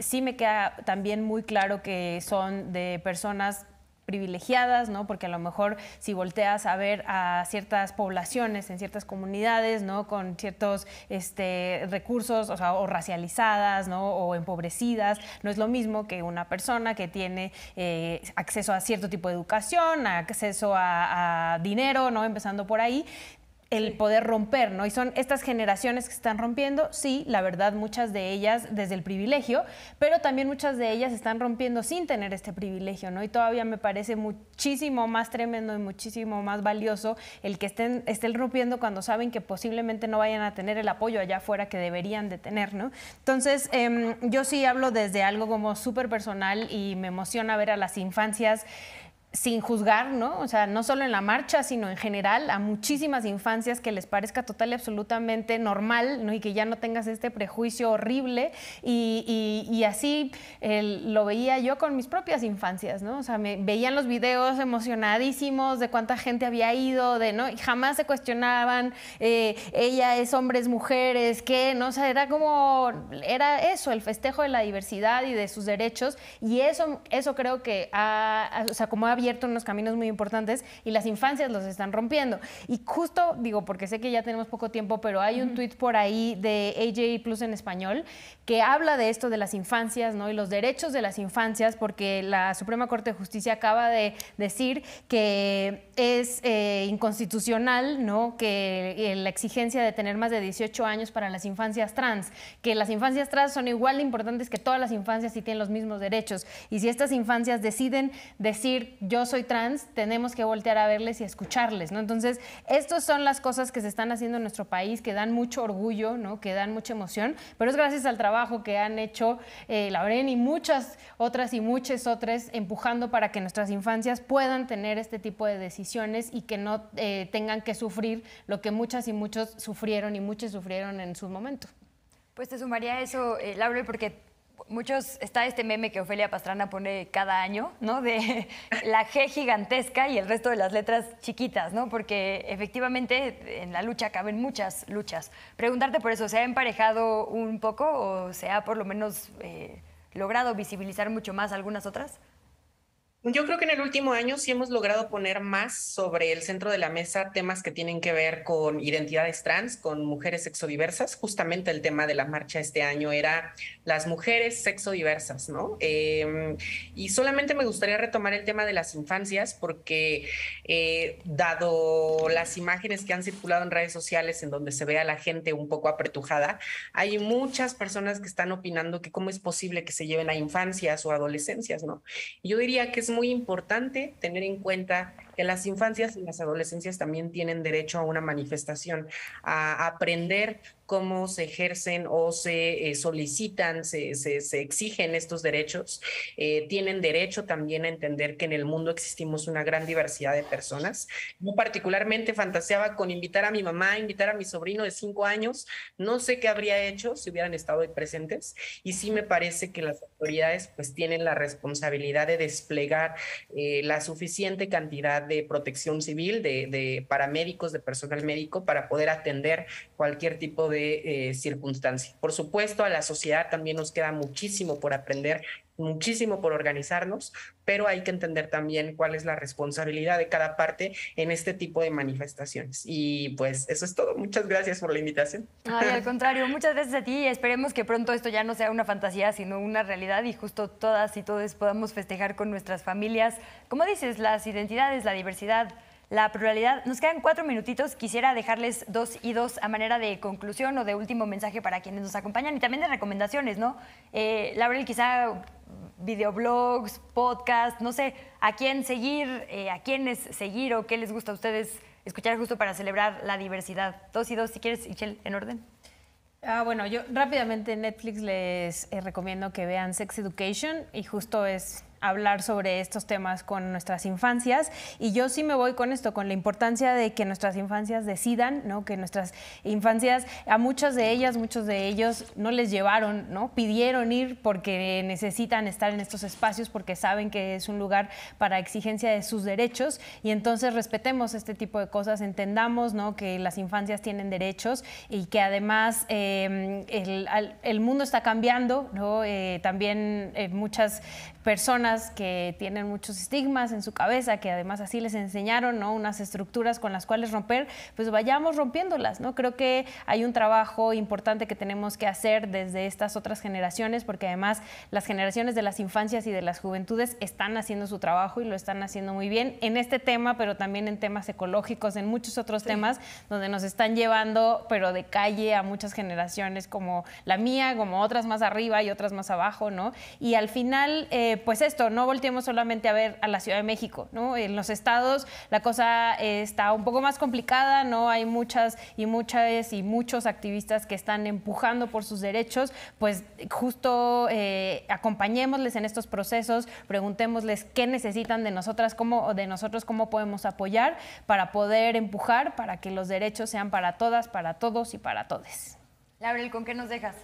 Sí me queda también muy claro que son de personas privilegiadas, ¿no?, porque a lo mejor si volteas a ver a ciertas poblaciones en ciertas comunidades, ¿no?, con ciertos recursos, o sea, o racializadas, ¿no?, o empobrecidas, no es lo mismo que una persona que tiene acceso a cierto tipo de educación, acceso a dinero, ¿no?, empezando por ahí. el poder romper, ¿no? Y son estas generaciones que están rompiendo, sí, la verdad, muchas de ellas desde el privilegio, pero también muchas de ellas están rompiendo sin tener este privilegio, ¿no? Y todavía me parece muchísimo más tremendo y muchísimo más valioso el que estén rompiendo cuando saben que posiblemente no vayan a tener el apoyo allá afuera que deberían de tener, ¿no? Entonces, yo sí hablo desde algo como súper personal y me emociona ver a las infancias sin juzgar, ¿no? O sea, no solo en la marcha, sino en general, a muchísimas infancias que les parezca total y absolutamente normal, ¿no? Y que ya no tengas este prejuicio horrible. Y así lo veía yo con mis propias infancias, ¿no? O sea, me veían los videos emocionadísimos de cuánta gente había ido, ¿no? Y jamás se cuestionaban, ella es hombres, mujeres, ¿qué? ¿No? O sea, era eso, el festejo de la diversidad y de sus derechos. Y eso creo que o sea, como ha abierto unos caminos muy importantes y las infancias los están rompiendo. Y justo, digo, porque sé que ya tenemos poco tiempo, pero hay un tuit por ahí de AJ Plus en español que habla de esto de las infancias, ¿no? Y los derechos de las infancias, porque la Suprema Corte de Justicia acaba de decir que es inconstitucional, ¿no? Que la exigencia de tener más de 18 años para las infancias trans, que las infancias trans son igual de importantes que todas las infancias y tienen los mismos derechos. Y si estas infancias deciden decir yo soy trans, tenemos que voltear a verles y escucharles, ¿no? Entonces, estas son las cosas que se están haciendo en nuestro país, que dan mucho orgullo, ¿no? Que dan mucha emoción, pero es gracias al trabajo que han hecho Lauren y muchas otras empujando para que nuestras infancias puedan tener este tipo de decisiones y que no tengan que sufrir lo que muchas y muchos sufrieron y muchos sufrieron en su momento. Pues te sumaría a eso, Laura, porque está este meme que Ofelia Pastrana pone cada año, ¿no? De la G gigantesca y el resto de las letras chiquitas, ¿no? Porque efectivamente en la lucha caben muchas luchas. Preguntarte por eso, ¿se ha emparejado un poco o se ha por lo menos logrado visibilizar mucho más algunas otras? Yo creo que en el último año sí hemos logrado poner más sobre el centro de la mesa temas que tienen que ver con identidades trans, con mujeres sexodiversas. Justamente el tema de la marcha este año era las mujeres sexodiversas, ¿no? Y solamente me gustaría retomar el tema de las infancias porque dado las imágenes que han circulado en redes sociales en donde se ve a la gente un poco apretujada, hay muchas personas que están opinando que cómo es posible que se lleven a infancias o adolescencias, ¿no? Y yo diría que es muy importante tener en cuenta que las infancias y las adolescencias también tienen derecho a una manifestación, a aprender cómo se ejercen o se solicitan, se exigen estos derechos. Tienen derecho también a entender que en el mundo existimos una gran diversidad de personas. Yo particularmente fantaseaba con invitar a mi mamá, invitar a mi sobrino de 5 años. No sé qué habría hecho si hubieran estado ahí presentes. Y sí me parece que las autoridades pues tienen la responsabilidad de desplegar la suficiente cantidad de protección civil, de paramédicos, de personal médico para poder atender cualquier tipo de circunstancia. Por supuesto, a la sociedad también nos queda muchísimo por aprender, muchísimo por organizarnos, pero hay que entender también cuál es la responsabilidad de cada parte en este tipo de manifestaciones. Y pues eso es todo. Muchas gracias por la invitación. Ay, al contrario, muchas gracias a ti. Esperemos que pronto esto ya no sea una fantasía, sino una realidad y justo todas y todos podamos festejar con nuestras familias. Como dices, las identidades, la diversidad, la pluralidad. Nos quedan 4 minutitos. Quisiera dejarles 2 y 2 a manera de conclusión o de último mensaje para quienes nos acompañan y también de recomendaciones, ¿no? Laurel, quizá videoblogs, podcast, no sé, a quién seguir, a quiénes seguir o qué les gusta a ustedes escuchar justo para celebrar la diversidad. 2 y 2, si quieres, Ichel, en orden. Bueno, yo rápidamente en Netflix les recomiendo que vean Sex Education y justo es hablar sobre estos temas con nuestras infancias. Y yo sí me voy con esto, con la importancia de que nuestras infancias decidan, ¿no? Que nuestras infancias, a muchas de ellas, muchos de ellos no les llevaron, ¿no? Pidieron ir porque necesitan estar en estos espacios, porque saben que es un lugar para exigencia de sus derechos. Y entonces respetemos este tipo de cosas, entendamos, ¿no? Que las infancias tienen derechos y que además el mundo está cambiando, ¿no? También muchas personas personas que tienen muchos estigmas en su cabeza, que además así les enseñaron, ¿no? Unas estructuras con las cuales romper, pues vayamos rompiéndolas, ¿no? Creo que hay un trabajo importante que tenemos que hacer desde estas otras generaciones, porque además las generaciones de las infancias y de las juventudes están haciendo su trabajo y lo están haciendo muy bien en este tema, pero también en temas ecológicos, en muchos otros temas donde nos están llevando, pero de calle a muchas generaciones como la mía, como otras más arriba y otras más abajo, ¿no? Y al final, pues esto, no volteemos solamente a ver a la Ciudad de México, ¿no? En los estados la cosa está un poco más complicada, ¿no? Hay muchas y muchos activistas que están empujando por sus derechos, pues justo acompañémosles en estos procesos, preguntémosles qué necesitan de nosotros, cómo podemos apoyar para poder empujar para que los derechos sean para todas, para todos y para todes. Laurel, ¿con qué nos dejas?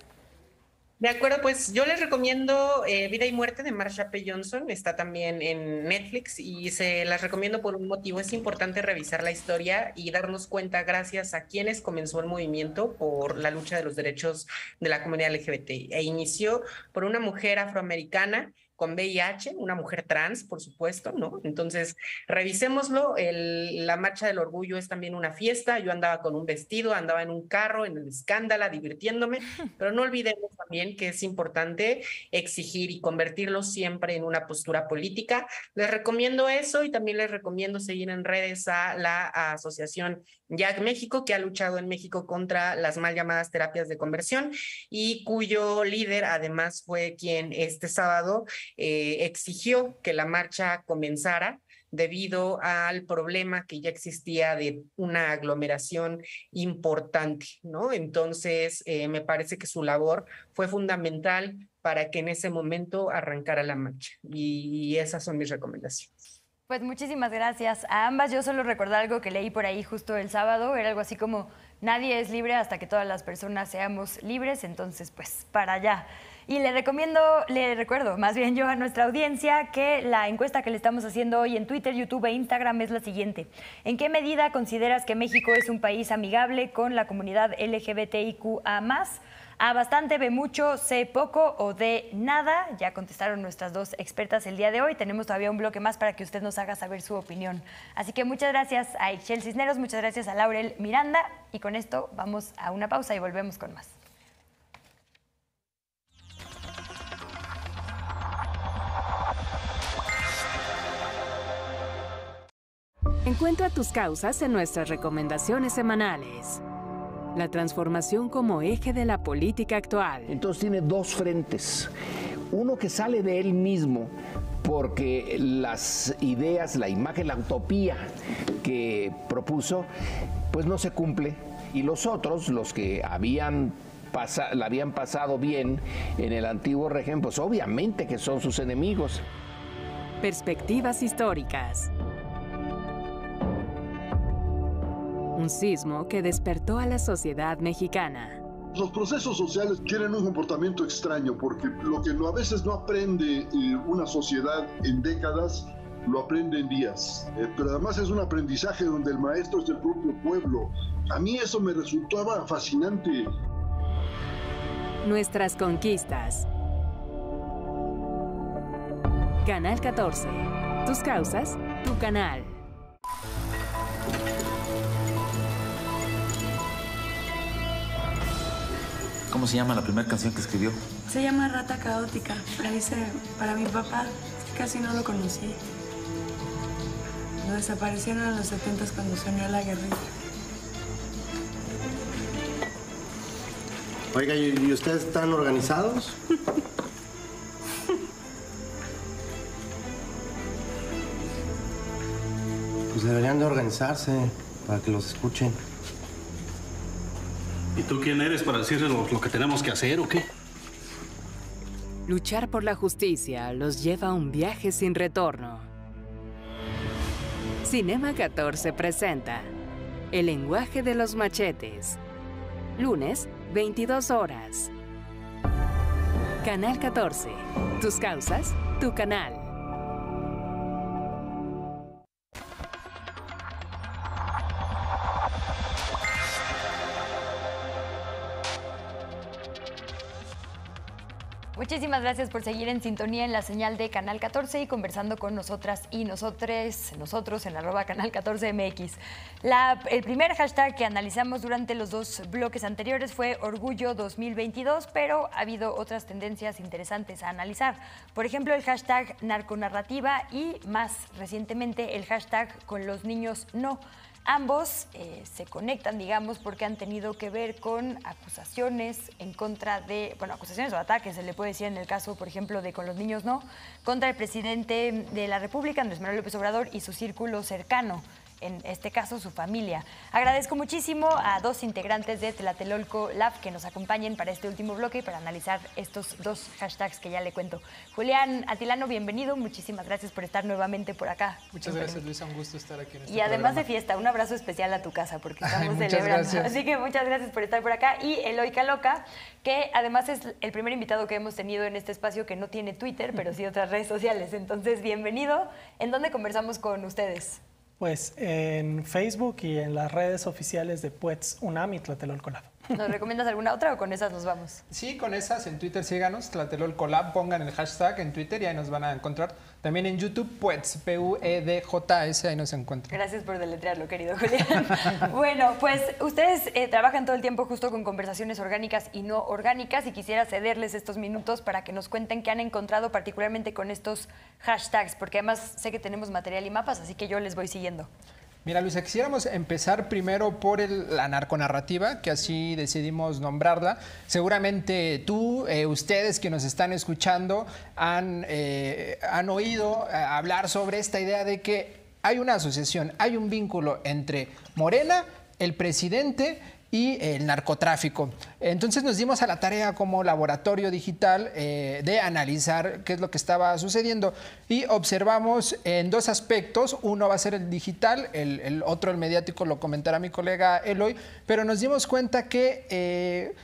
De acuerdo, pues yo les recomiendo Vida y Muerte de Marsha P. Johnson, está también en Netflix y se las recomiendo por un motivo. Es importante revisar la historia y darnos cuenta gracias a quienes comenzó el movimiento por la lucha de los derechos de la comunidad LGBT. E inició por una mujer afroamericana con VIH, una mujer trans, por supuesto, ¿no? Entonces, revisémoslo. La Marcha del Orgullo es también una fiesta. Yo andaba con un vestido, andaba en un carro, en el escándalo, divirtiéndome, pero no olvidemos también que es importante exigir y convertirlo siempre en una postura política. Les recomiendo eso y también les recomiendo seguir en redes a la asociación YAG México, que ha luchado en México contra las mal llamadas terapias de conversión y cuyo líder además fue quien este sábado exigió que la marcha comenzara debido al problema que ya existía de una aglomeración importante, ¿no? Entonces, me parece que su labor fue fundamental para que en ese momento arrancara la marcha y esas son mis recomendaciones. Pues muchísimas gracias a ambas. Yo solo recordar algo que leí por ahí justo el sábado, era algo así como nadie es libre hasta que todas las personas seamos libres, entonces pues para allá. Y le recuerdo más bien yo a nuestra audiencia que la encuesta que le estamos haciendo hoy en Twitter, YouTube e Instagram es la siguiente. ¿En qué medida consideras que México es un país amigable con la comunidad LGBTIQA+? A bastante, B mucho, C poco o D nada. Ya contestaron nuestras dos expertas el día de hoy. Tenemos todavía un bloque más para que usted nos haga saber su opinión. Así que muchas gracias a Ixchel Cisneros, muchas gracias a Laurel Miranda. Y con esto vamos a una pausa y volvemos con más. Encuentra tus causas en nuestras recomendaciones semanales. La transformación como eje de la política actual. Entonces tiene dos frentes. Uno que sale de él mismo porque las ideas, la imagen, la utopía que propuso, pues no se cumple. Y los otros, los que la habían pasado bien en el antiguo régimen, pues obviamente que son sus enemigos. Perspectivas históricas. Un sismo que despertó a la sociedad mexicana. Los procesos sociales tienen un comportamiento extraño porque lo que a veces no aprende una sociedad en décadas, lo aprende en días. Pero además es un aprendizaje donde el maestro es el propio pueblo. A mí eso me resultaba fascinante. Nuestras conquistas. Canal 14. Tus causas, tu canal. ¿Cómo se llama la primera canción que escribió? Se llama Rata Caótica. La hice para mi papá, casi no lo conocí. Lo desaparecieron en los 70s cuando se unió a la guerrilla. Oiga, ¿y ustedes están organizados? Pues deberían de organizarse para que los escuchen. ¿Y tú quién eres para decirles lo que tenemos que hacer o qué? Luchar por la justicia los lleva a un viaje sin retorno. Cinema 14 presenta El lenguaje de los machetes. Lunes, 22 horas. Canal 14. Tus causas, tu canal. Muchísimas gracias por seguir en sintonía en la señal de Canal 14 y conversando con nosotras y nosotros en @canal14mx. El primer hashtag que analizamos durante los 2 bloques anteriores fue Orgullo 2022, pero ha habido otras tendencias interesantes a analizar. Por ejemplo, el hashtag narconarrativa y más recientemente el hashtag con los niños no. Ambos se conectan, digamos, porque han tenido que ver con acusaciones en contra de, acusaciones o ataques, se le puede decir en el caso, por ejemplo, de con los niños no, contra el presidente de la República, Andrés Manuel López Obrador, y su círculo cercano, en este caso su familia. Agradezco muchísimo a 2 integrantes de Tlatelolco Lab que nos acompañen para este último bloque y para analizar estos 2 hashtags que ya le cuento. Julián Atilano, bienvenido, muchísimas gracias por estar nuevamente por acá. Muchas gracias, Luisa, un gusto estar aquí en este Y además programa. de fiesta, un abrazo especial a tu casa porque estamos Muchas celebrando. gracias. Así que muchas gracias por estar por acá. Y Eloy Caloca, que además es el primer invitado que hemos tenido en este espacio que no tiene Twitter, pero sí otras redes sociales. Entonces, bienvenido. ¿En dónde conversamos con ustedes? Pues en Facebook y en las redes oficiales de Puets UNAM y Tlatelolco Lab. ¿Nos recomiendas alguna otra o con esas nos vamos? Sí, con esas. En Twitter síganos, Tlatelolco Lab, pongan el hashtag en Twitter y ahí nos van a encontrar. También en YouTube, Puets, P-U-E-D-J-S, ahí nos encuentran. Gracias por deletrearlo, querido Julián. Bueno, pues ustedes trabajan todo el tiempo justo con conversaciones orgánicas y no orgánicas y quisiera cederles estos minutos para que nos cuenten qué han encontrado particularmente con estos hashtags, porque además sé que tenemos material y mapas, así que yo les voy siguiendo. Mira, Luisa, quisiéramos empezar primero por la narconarrativa, que así decidimos nombrarla. Seguramente tú, ustedes que nos están escuchando, han oído hablar sobre esta idea de que hay una asociación, hay un vínculo entre Morena, el presidente y el narcotráfico. Entonces nos dimos a la tarea como laboratorio digital de analizar qué es lo que estaba sucediendo y observamos en 2 aspectos. Uno va a ser el digital, el otro el mediático, lo comentará mi colega Eloy, pero nos dimos cuenta que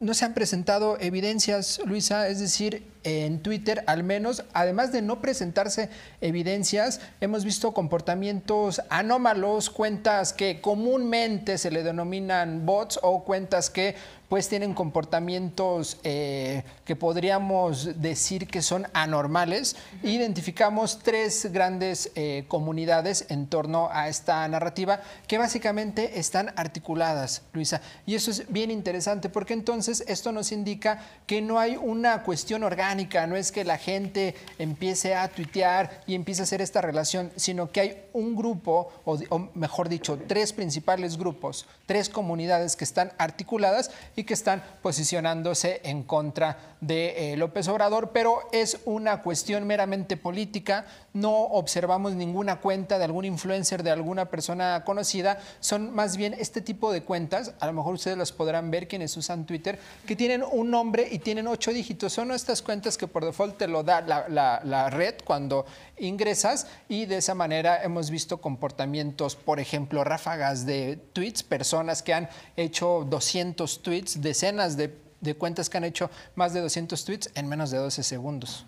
no se han presentado evidencias, Luisa, es decir, en Twitter al menos, además de no presentarse evidencias, hemos visto comportamientos anómalos, cuentas que comúnmente se le denominan bots o cuentas que pues tienen comportamientos que podríamos decir que son anormales. Identificamos 3 grandes comunidades en torno a esta narrativa que básicamente están articuladas, Luisa. Y eso es bien interesante porque entonces esto nos indica que no hay una cuestión orgánica, no es que la gente empiece a tuitear y empiece a hacer esta relación, sino que hay un grupo, o mejor dicho, 3 principales grupos, 3 comunidades que están articuladas y que están posicionándose en contra de López Obrador, pero es una cuestión meramente política. No observamos ninguna cuenta de algún influencer, de alguna persona conocida. Son más bien este tipo de cuentas, a lo mejor ustedes las podrán ver quienes usan Twitter, que tienen un nombre y tienen 8 dígitos. Son estas cuentas que por default te lo da la red cuando ingresas, y de esa manera hemos visto comportamientos, por ejemplo, ráfagas de tweets, personas que han hecho 200 tweets, decenas de cuentas que han hecho más de 200 tweets en menos de 12 segundos.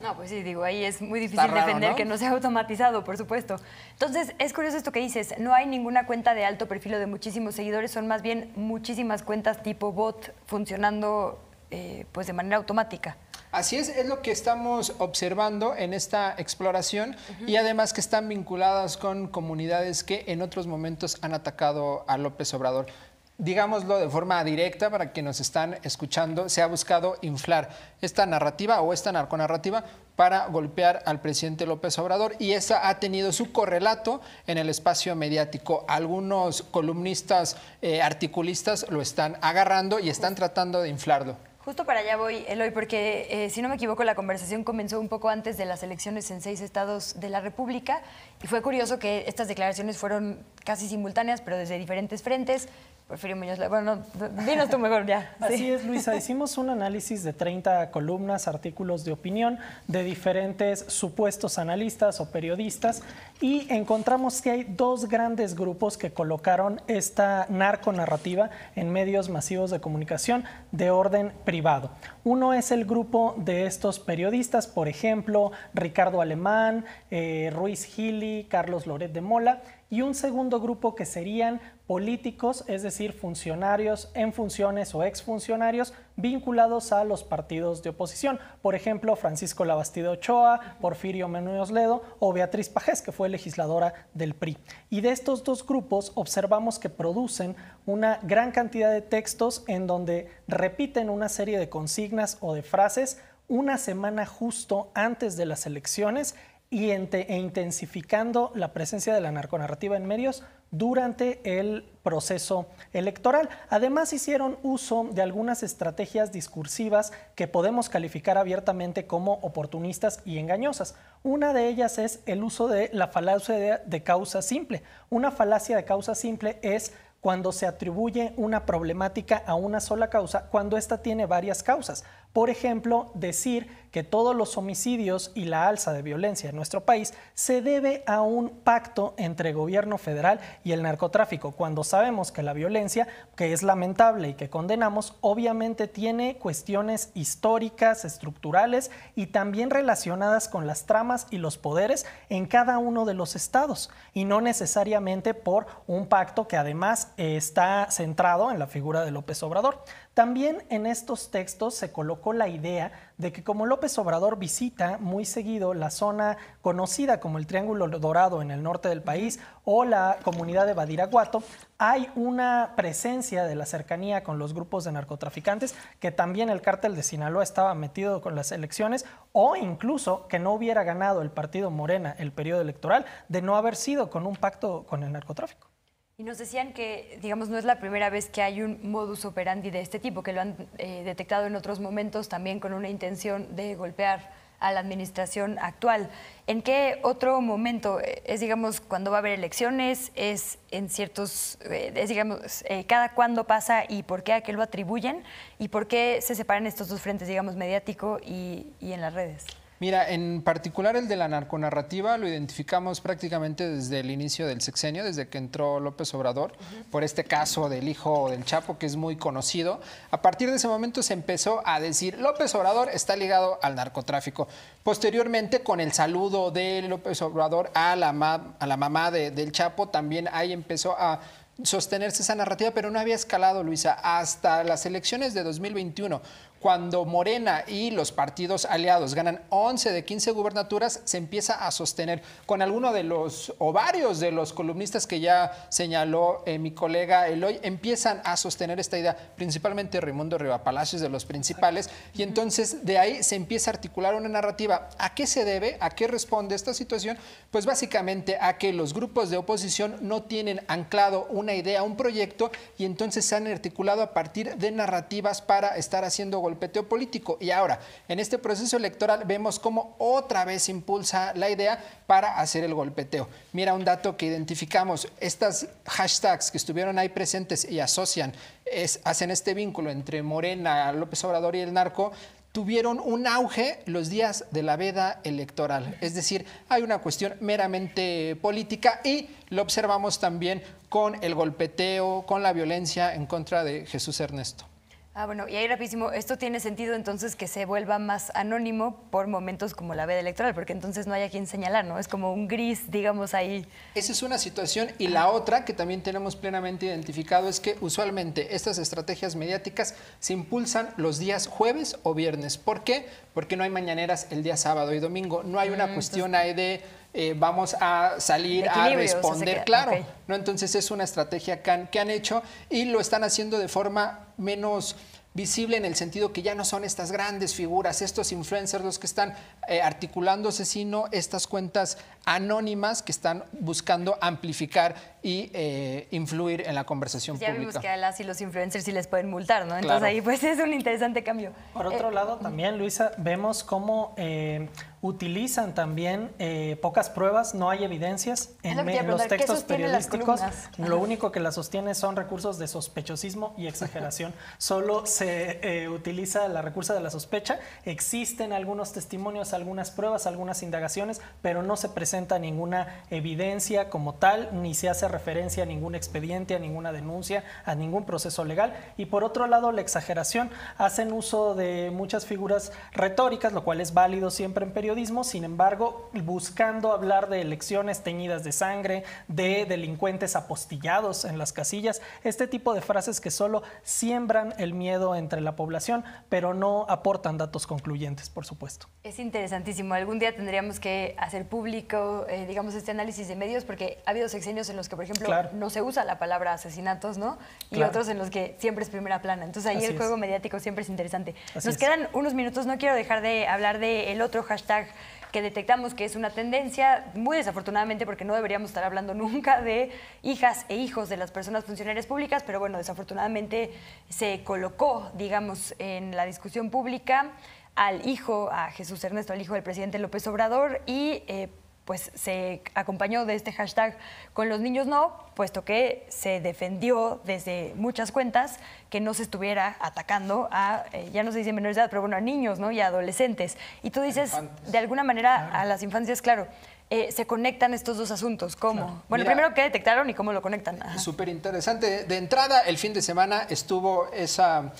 No, pues sí, digo, ahí es muy difícil raro, defender, ¿no?, que no sea automatizado, por supuesto. Entonces, es curioso esto que dices, no hay ninguna cuenta de alto perfil o de muchísimos seguidores, son más bien muchísimas cuentas tipo bot funcionando pues de manera automática. Así es lo que estamos observando en esta exploración, y además que están vinculadas con comunidades que en otros momentos han atacado a López Obrador. Digámoslo de forma directa para quienes nos están escuchando, se ha buscado inflar esta narrativa o esta narconarrativa para golpear al presidente López Obrador, y esa ha tenido su correlato en el espacio mediático. Algunos columnistas, articulistas lo están agarrando y están tratando de inflarlo. Justo para allá voy, Eloy, porque si no me equivoco la conversación comenzó un poco antes de las elecciones en 6 estados de la República, y fue curioso que estas declaraciones fueron casi simultáneas, pero desde diferentes frentes. Porfirio Muñoz, bueno, dinos tú mejor ya. Así Sí. es, Luisa. Hicimos un análisis de 30 columnas, artículos de opinión de diferentes supuestos analistas o periodistas, y encontramos que hay 2 grandes grupos que colocaron esta narconarrativa en medios masivos de comunicación de orden privado. Uno es el grupo de estos periodistas, por ejemplo, Ricardo Alemán, Ruiz Gili, Carlos Loret de Mola, y un segundo grupo que serían políticos, es decir, funcionarios en funciones o exfuncionarios vinculados a los partidos de oposición. Por ejemplo, Francisco Labastida Ochoa, Porfirio Muñoz Ledo o Beatriz Pajés, que fue legisladora del PRI. Y de estos dos grupos observamos que producen una gran cantidad de textos en donde repiten una serie de consignas o de frases una semana justo antes de las elecciones e intensificando la presencia de la narconarrativa en medios durante el proceso electoral. Además, hicieron uso de algunas estrategias discursivas que podemos calificar abiertamente como oportunistas y engañosas. Una de ellas es el uso de la falacia de causa simple. Una falacia de causa simple es cuando se atribuye una problemática a una sola causa, cuando ésta tiene varias causas. Por ejemplo, decir que todos los homicidios y la alza de violencia en nuestro país se debe a un pacto entre gobierno federal y el narcotráfico, cuando sabemos que la violencia, que es lamentable y que condenamos, obviamente tiene cuestiones históricas, estructurales y también relacionadas con las tramas y los poderes en cada uno de los estados, y no necesariamente por un pacto que además está centrado en la figura de López Obrador. También en estos textos se colocó la idea de que como López Obrador visita muy seguido la zona conocida como el Triángulo Dorado en el norte del país o la comunidad de Badiraguato, hay una presencia de la cercanía con los grupos de narcotraficantes, que también el cártel de Sinaloa estaba metido con las elecciones, o incluso que no hubiera ganado el partido Morena el periodo electoral de no haber sido con un pacto con el narcotráfico. Y nos decían que, digamos, no es la primera vez que hay un modus operandi de este tipo, que lo han detectado en otros momentos también con una intención de golpear a la administración actual. ¿En qué otro momento? ¿Es, digamos, cuando va a haber elecciones? ¿Es en ciertos, digamos, cada cuándo pasa y por qué a qué lo atribuyen? ¿Y por qué se separan estos dos frentes, digamos, mediático y en las redes? Mira, en particular el de la narconarrativa lo identificamos prácticamente desde el inicio del sexenio, desde que entró López Obrador, por este caso del hijo del Chapo, que es muy conocido. A partir de ese momento se empezó a decir, López Obrador está ligado al narcotráfico. Posteriormente, con el saludo de López Obrador a la mamá del Chapo, también ahí empezó a sostenerse esa narrativa, pero no había escalado, Luisa, hasta las elecciones de 2021. Cuando Morena y los partidos aliados ganan 11 de 15 gubernaturas, se empieza a sostener con alguno de los o varios de los columnistas que ya señaló mi colega Eloy, empiezan a sostener esta idea, principalmente Raimundo Rivapalacios, de los principales, y entonces de ahí se empieza a articular una narrativa. ¿A qué se debe? ¿A qué responde esta situación? Pues básicamente a que los grupos de oposición no tienen anclado una idea, un proyecto, y entonces se han articulado a partir de narrativas para estar haciendo golpeteo político. Y ahora, en este proceso electoral vemos cómo otra vez impulsa la idea para hacer el golpeteo. Mira un dato que identificamos, estas hashtags que estuvieron ahí presentes y asocian, hacen este vínculo entre Morena, López Obrador y el narco, tuvieron un auge los días de la veda electoral. Es decir, hay una cuestión meramente política y lo observamos también con el golpeteo, con la violencia en contra de Jesús Ernesto. Ah, bueno, y ahí rapidísimo, ¿esto tiene sentido entonces que se vuelva más anónimo por momentos como la veda electoral? Porque entonces no hay a quien señalar, ¿no? Es como un gris, digamos, ahí. Esa es una situación, y la otra que también tenemos plenamente identificado es que usualmente estas estrategias mediáticas se impulsan los días jueves o viernes. ¿Por qué? Porque no hay mañaneras el día sábado y domingo. No hay una cuestión ahí de vamos a salir a responder, claro. Okay. ¿No? Entonces es una estrategia que han hecho y lo están haciendo de forma menos visible, en el sentido que ya no son estas grandes figuras, estos influencers los que están articulándose, sino estas cuentas anónimas que están buscando amplificar y influir en la conversación pública. Ya vimos que a las y los influencers sí les pueden multar, ¿no? Entonces claro. Ahí pues es un interesante cambio. Por otro lado también, Luisa, vemos cómo utilizan también pocas pruebas, no hay evidencias en los textos periodísticos. Lo único que las sostiene son recursos de sospechosismo y exageración. Solo se utiliza el recurso de la sospecha. Existen algunos testimonios, algunas pruebas, algunas indagaciones, pero no se presenta ninguna evidencia como tal, ni se hace referencia a ningún expediente, a ninguna denuncia, a ningún proceso legal. Y por otro lado, la exageración. Hacen uso de muchas figuras retóricas, lo cual es válido siempre en periodismo. Sin embargo, buscando hablar de elecciones teñidas de sangre, de delincuentes apostillados en las casillas, este tipo de frases que solo siembran el miedo entre la población, pero no aportan datos concluyentes, por supuesto. Es interesantísimo. Algún día tendríamos que hacer público, digamos, este análisis de medios, porque ha habido sexenios en los que, por ejemplo, no se usa la palabra asesinatos, ¿no? Y otros en los que siempre es primera plana. Entonces ahí el juego mediático siempre es interesante. Nos quedan unos minutos. No quiero dejar de hablar del otro hashtag que detectamos que es una tendencia, muy desafortunadamente, porque no deberíamos estar hablando nunca de hijas e hijos de las personas funcionarias públicas, pero bueno, desafortunadamente se colocó, digamos, en la discusión pública al hijo, a Jesús Ernesto, al hijo del presidente López Obrador, y pues se acompañó de este hashtag con los niños no, puesto que se defendió desde muchas cuentas que no se estuviera atacando a, ya no se dice menores de edad, pero bueno, a niños, ¿no? Y a adolescentes. Y tú dices, de alguna manera, a las infancias, claro, se conectan estos dos asuntos. ¿Cómo? Claro. Bueno, mira, primero, ¿qué detectaron y cómo lo conectan? Súper interesante. De entrada, el fin de semana estuvo esa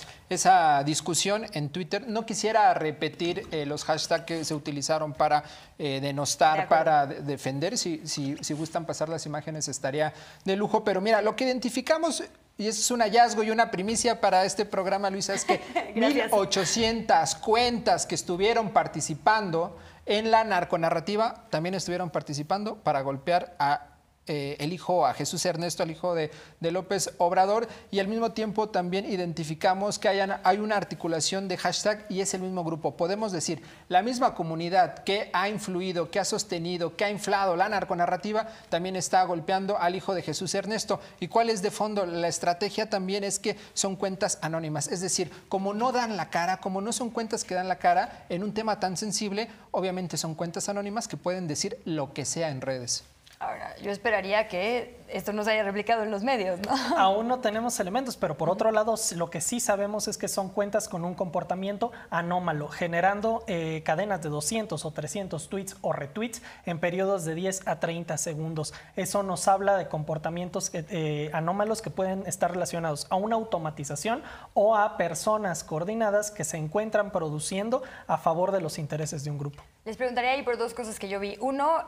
discusión en Twitter. No quisiera repetir los hashtags que se utilizaron para denostar, para defender. Si gustan pasar las imágenes, estaría de lujo. Pero mira, lo que identificamos, y es un hallazgo y una primicia para este programa, Luisa, es que 1,800 cuentas que estuvieron participando en la narconarrativa también estuvieron participando para golpear a el hijo, a Jesús Ernesto, al hijo de López Obrador, y al mismo tiempo también identificamos que hay una articulación de hashtag y es el mismo grupo. Podemos decir, la misma comunidad que ha influido, que ha sostenido, que ha inflado la narconarrativa, también está golpeando al hijo de Jesús Ernesto. ¿Y cuál es de fondo? La estrategia también es que son cuentas anónimas, es decir, como no dan la cara, como no son cuentas que dan la cara en un tema tan sensible, obviamente son cuentas anónimas que pueden decir lo que sea en redes. Ahora, yo esperaría que esto no se haya replicado en los medios, ¿no? Aún no tenemos elementos, pero por otro lado, lo que sí sabemos es que son cuentas con un comportamiento anómalo, generando cadenas de 200 o 300 tweets o retweets en periodos de 10 a 30 segundos. Eso nos habla de comportamientos anómalos que pueden estar relacionados a una automatización o a personas coordinadas que se encuentran produciendo a favor de los intereses de un grupo. Les preguntaría ahí por dos cosas que yo vi. Uno,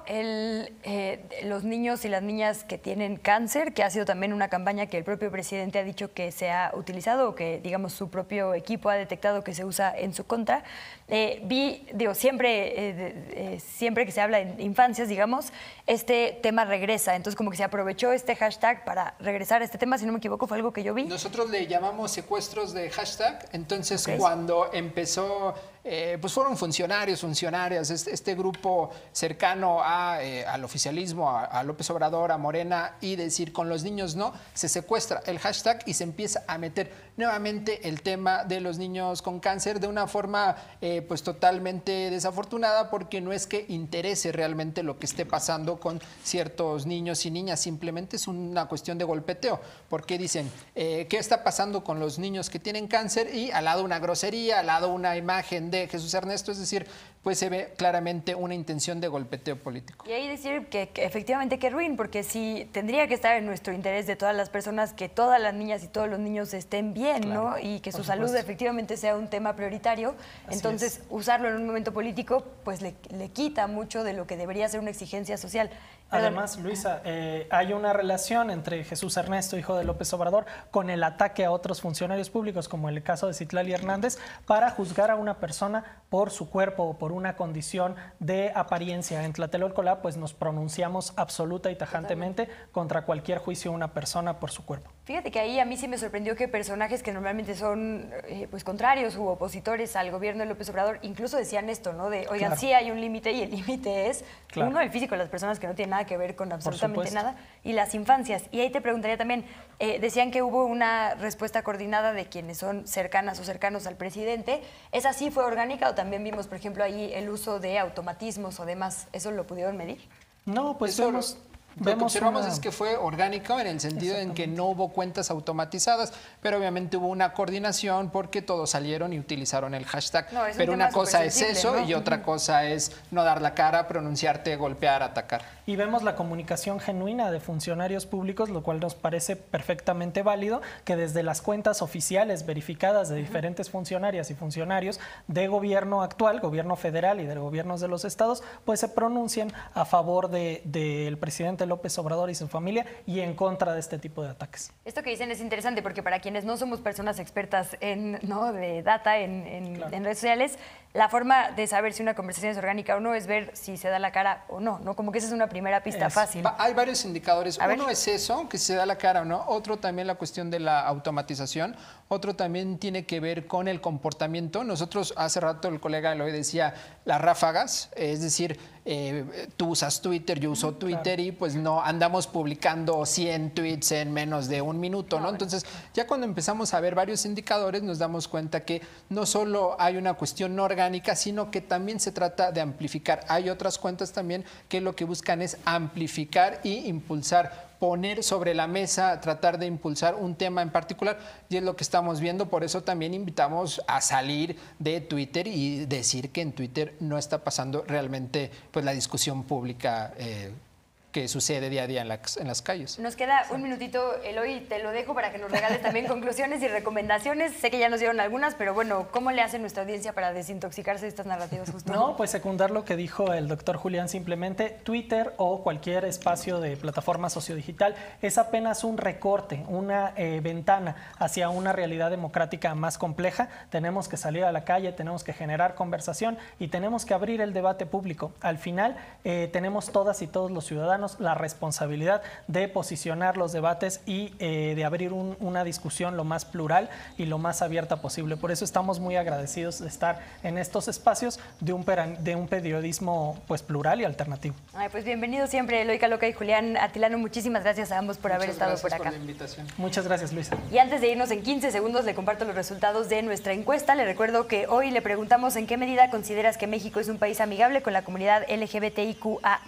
los niños y las niñas que tienen cáncer, que ha sido también una campaña que el propio presidente ha dicho que se ha utilizado o que, digamos, su propio equipo ha detectado que se usa en su contra. Siempre que se habla de infancias, digamos, este tema regresa. Entonces, como que se aprovechó este hashtag para regresar a este tema. Si no me equivoco, fue algo que yo vi. Nosotros le llamamos secuestros de hashtag. Entonces, cuando empezó... pues fueron funcionarias, este grupo cercano al oficialismo, a López Obrador, a Morena, y decir con los niños no, se secuestra el hashtag y se empieza a meter nuevamente el tema de los niños con cáncer de una forma pues totalmente desafortunada, porque no es que interese realmente lo que esté pasando con ciertos niños y niñas, simplemente es una cuestión de golpeteo, porque dicen ¿qué está pasando con los niños que tienen cáncer? Y al lado una grosería, al lado una imagen de Jesús Ernesto, es decir, pues se ve claramente una intención de golpeteo político. Y ahí decir que efectivamente que ruin, porque sí tendría que estar en nuestro interés de todas las personas que todas las niñas y todos los niños estén bien, claro, ¿no? Y que su salud efectivamente sea un tema prioritario. Entonces, usarlo en un momento político, pues le quita mucho de lo que debería ser una exigencia social. Además, Luisa, hay una relación entre Jesús Ernesto, hijo de López Obrador, con el ataque a otros funcionarios públicos, como el caso de Citlali Hernández, para juzgar a una persona por su cuerpo o por una condición de apariencia. En Tlatelolco, pues nos pronunciamos absoluta y tajantemente contra cualquier juicio de una persona por su cuerpo. Fíjate que ahí a mí sí me sorprendió que personajes que normalmente son pues contrarios u opositores al gobierno de López Obrador incluso decían esto, ¿no? De, oigan, claro, sí hay un límite y el límite es, claro, uno, el físico de las personas, que no tiene nada que ver con absolutamente nada, y las infancias. Y ahí te preguntaría también, decían que hubo una respuesta coordinada de quienes son cercanas o cercanos al presidente. ¿Esa sí fue orgánica o también vimos, por ejemplo, ahí el uso de automatismos o demás? ¿Eso lo pudieron medir? No, pues Lo que observamos es que fue orgánico en el sentido en que no hubo cuentas automatizadas, pero obviamente hubo una coordinación porque todos salieron y utilizaron el hashtag. No, pero una cosa es eso, ¿no? Y otra cosa es no dar la cara, pronunciarte, golpear, atacar. Y vemos la comunicación genuina de funcionarios públicos, lo cual nos parece perfectamente válido, que desde las cuentas oficiales verificadas de diferentes funcionarias y funcionarios de gobierno actual, gobierno federal y de gobiernos de los estados, pues se pronuncien a favor del presidente López Obrador y su familia y en contra de este tipo de ataques. Esto que dicen es interesante porque para quienes no somos personas expertas de data en redes sociales, la forma de saber si una conversación es orgánica o no es ver si se da la cara o no, ¿no? Como que esa es una primera pista fácil. Hay varios indicadores. Uno es eso, que si se da la cara o no. Otro también la cuestión de la automatización. Otro también tiene que ver con el comportamiento. Nosotros hace rato el colega Eloy decía las ráfagas, es decir, tú usas Twitter, yo uso Twitter y pues no andamos publicando 100 tweets en menos de un minuto, ¿no? Entonces ya cuando empezamos a ver varios indicadores nos damos cuenta que no solo hay una cuestión no orgánica, sino que también se trata de amplificar. Hay otras cuentas también que lo que buscan es amplificar y impulsar, poner sobre la mesa, tratar de impulsar un tema en particular, y es lo que estamos viendo. Por eso también invitamos a salir de Twitter y decir que en Twitter no está pasando realmente pues la discusión pública que sucede día a día en las calles. Nos queda un minutito, Eloy, te lo dejo para que nos regales también conclusiones y recomendaciones. Sé que ya nos dieron algunas, pero bueno, ¿cómo le hace nuestra audiencia para desintoxicarse de estas narrativas justo? No, pues secundar lo que dijo el doctor Julián, simplemente Twitter o cualquier espacio de plataforma sociodigital es apenas un recorte, una ventana hacia una realidad democrática más compleja. Tenemos que salir a la calle, tenemos que generar conversación y tenemos que abrir el debate público. Al final tenemos todas y todos los ciudadanos la responsabilidad de posicionar los debates y de abrir una discusión lo más plural y lo más abierta posible. Por eso estamos muy agradecidos de estar en estos espacios de un periodismo pues plural y alternativo. Ay, pues bienvenido siempre, Eloy Caloca y Julián Atilano. Muchísimas gracias a ambos por haber estado por acá. Por la invitación. Muchas gracias, Luisa. Y antes de irnos, en 15 segundos le comparto los resultados de nuestra encuesta. Le recuerdo que hoy le preguntamos en qué medida consideras que México es un país amigable con la comunidad LGBTIQA+.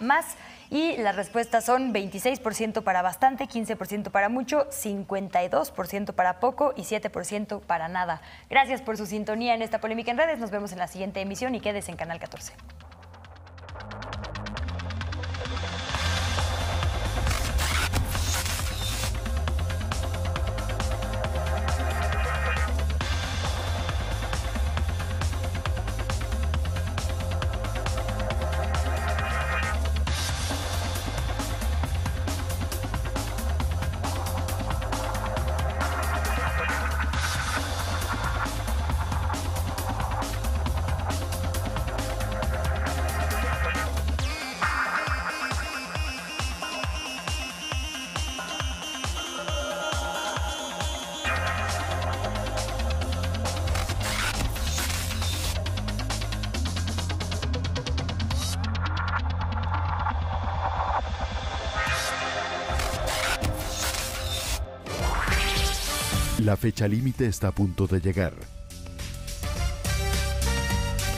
Y las respuestas son 26% para bastante, 15% para mucho, 52% para poco y 7% para nada. Gracias por su sintonía en esta Polémica en Redes. Nos vemos en la siguiente emisión y quédese en Canal 14. La fecha límite está a punto de llegar.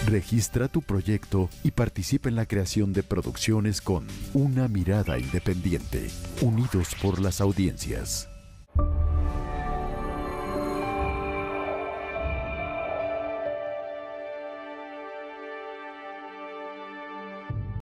Registra tu proyecto y participa en la creación de producciones con una mirada independiente, unidos por las audiencias.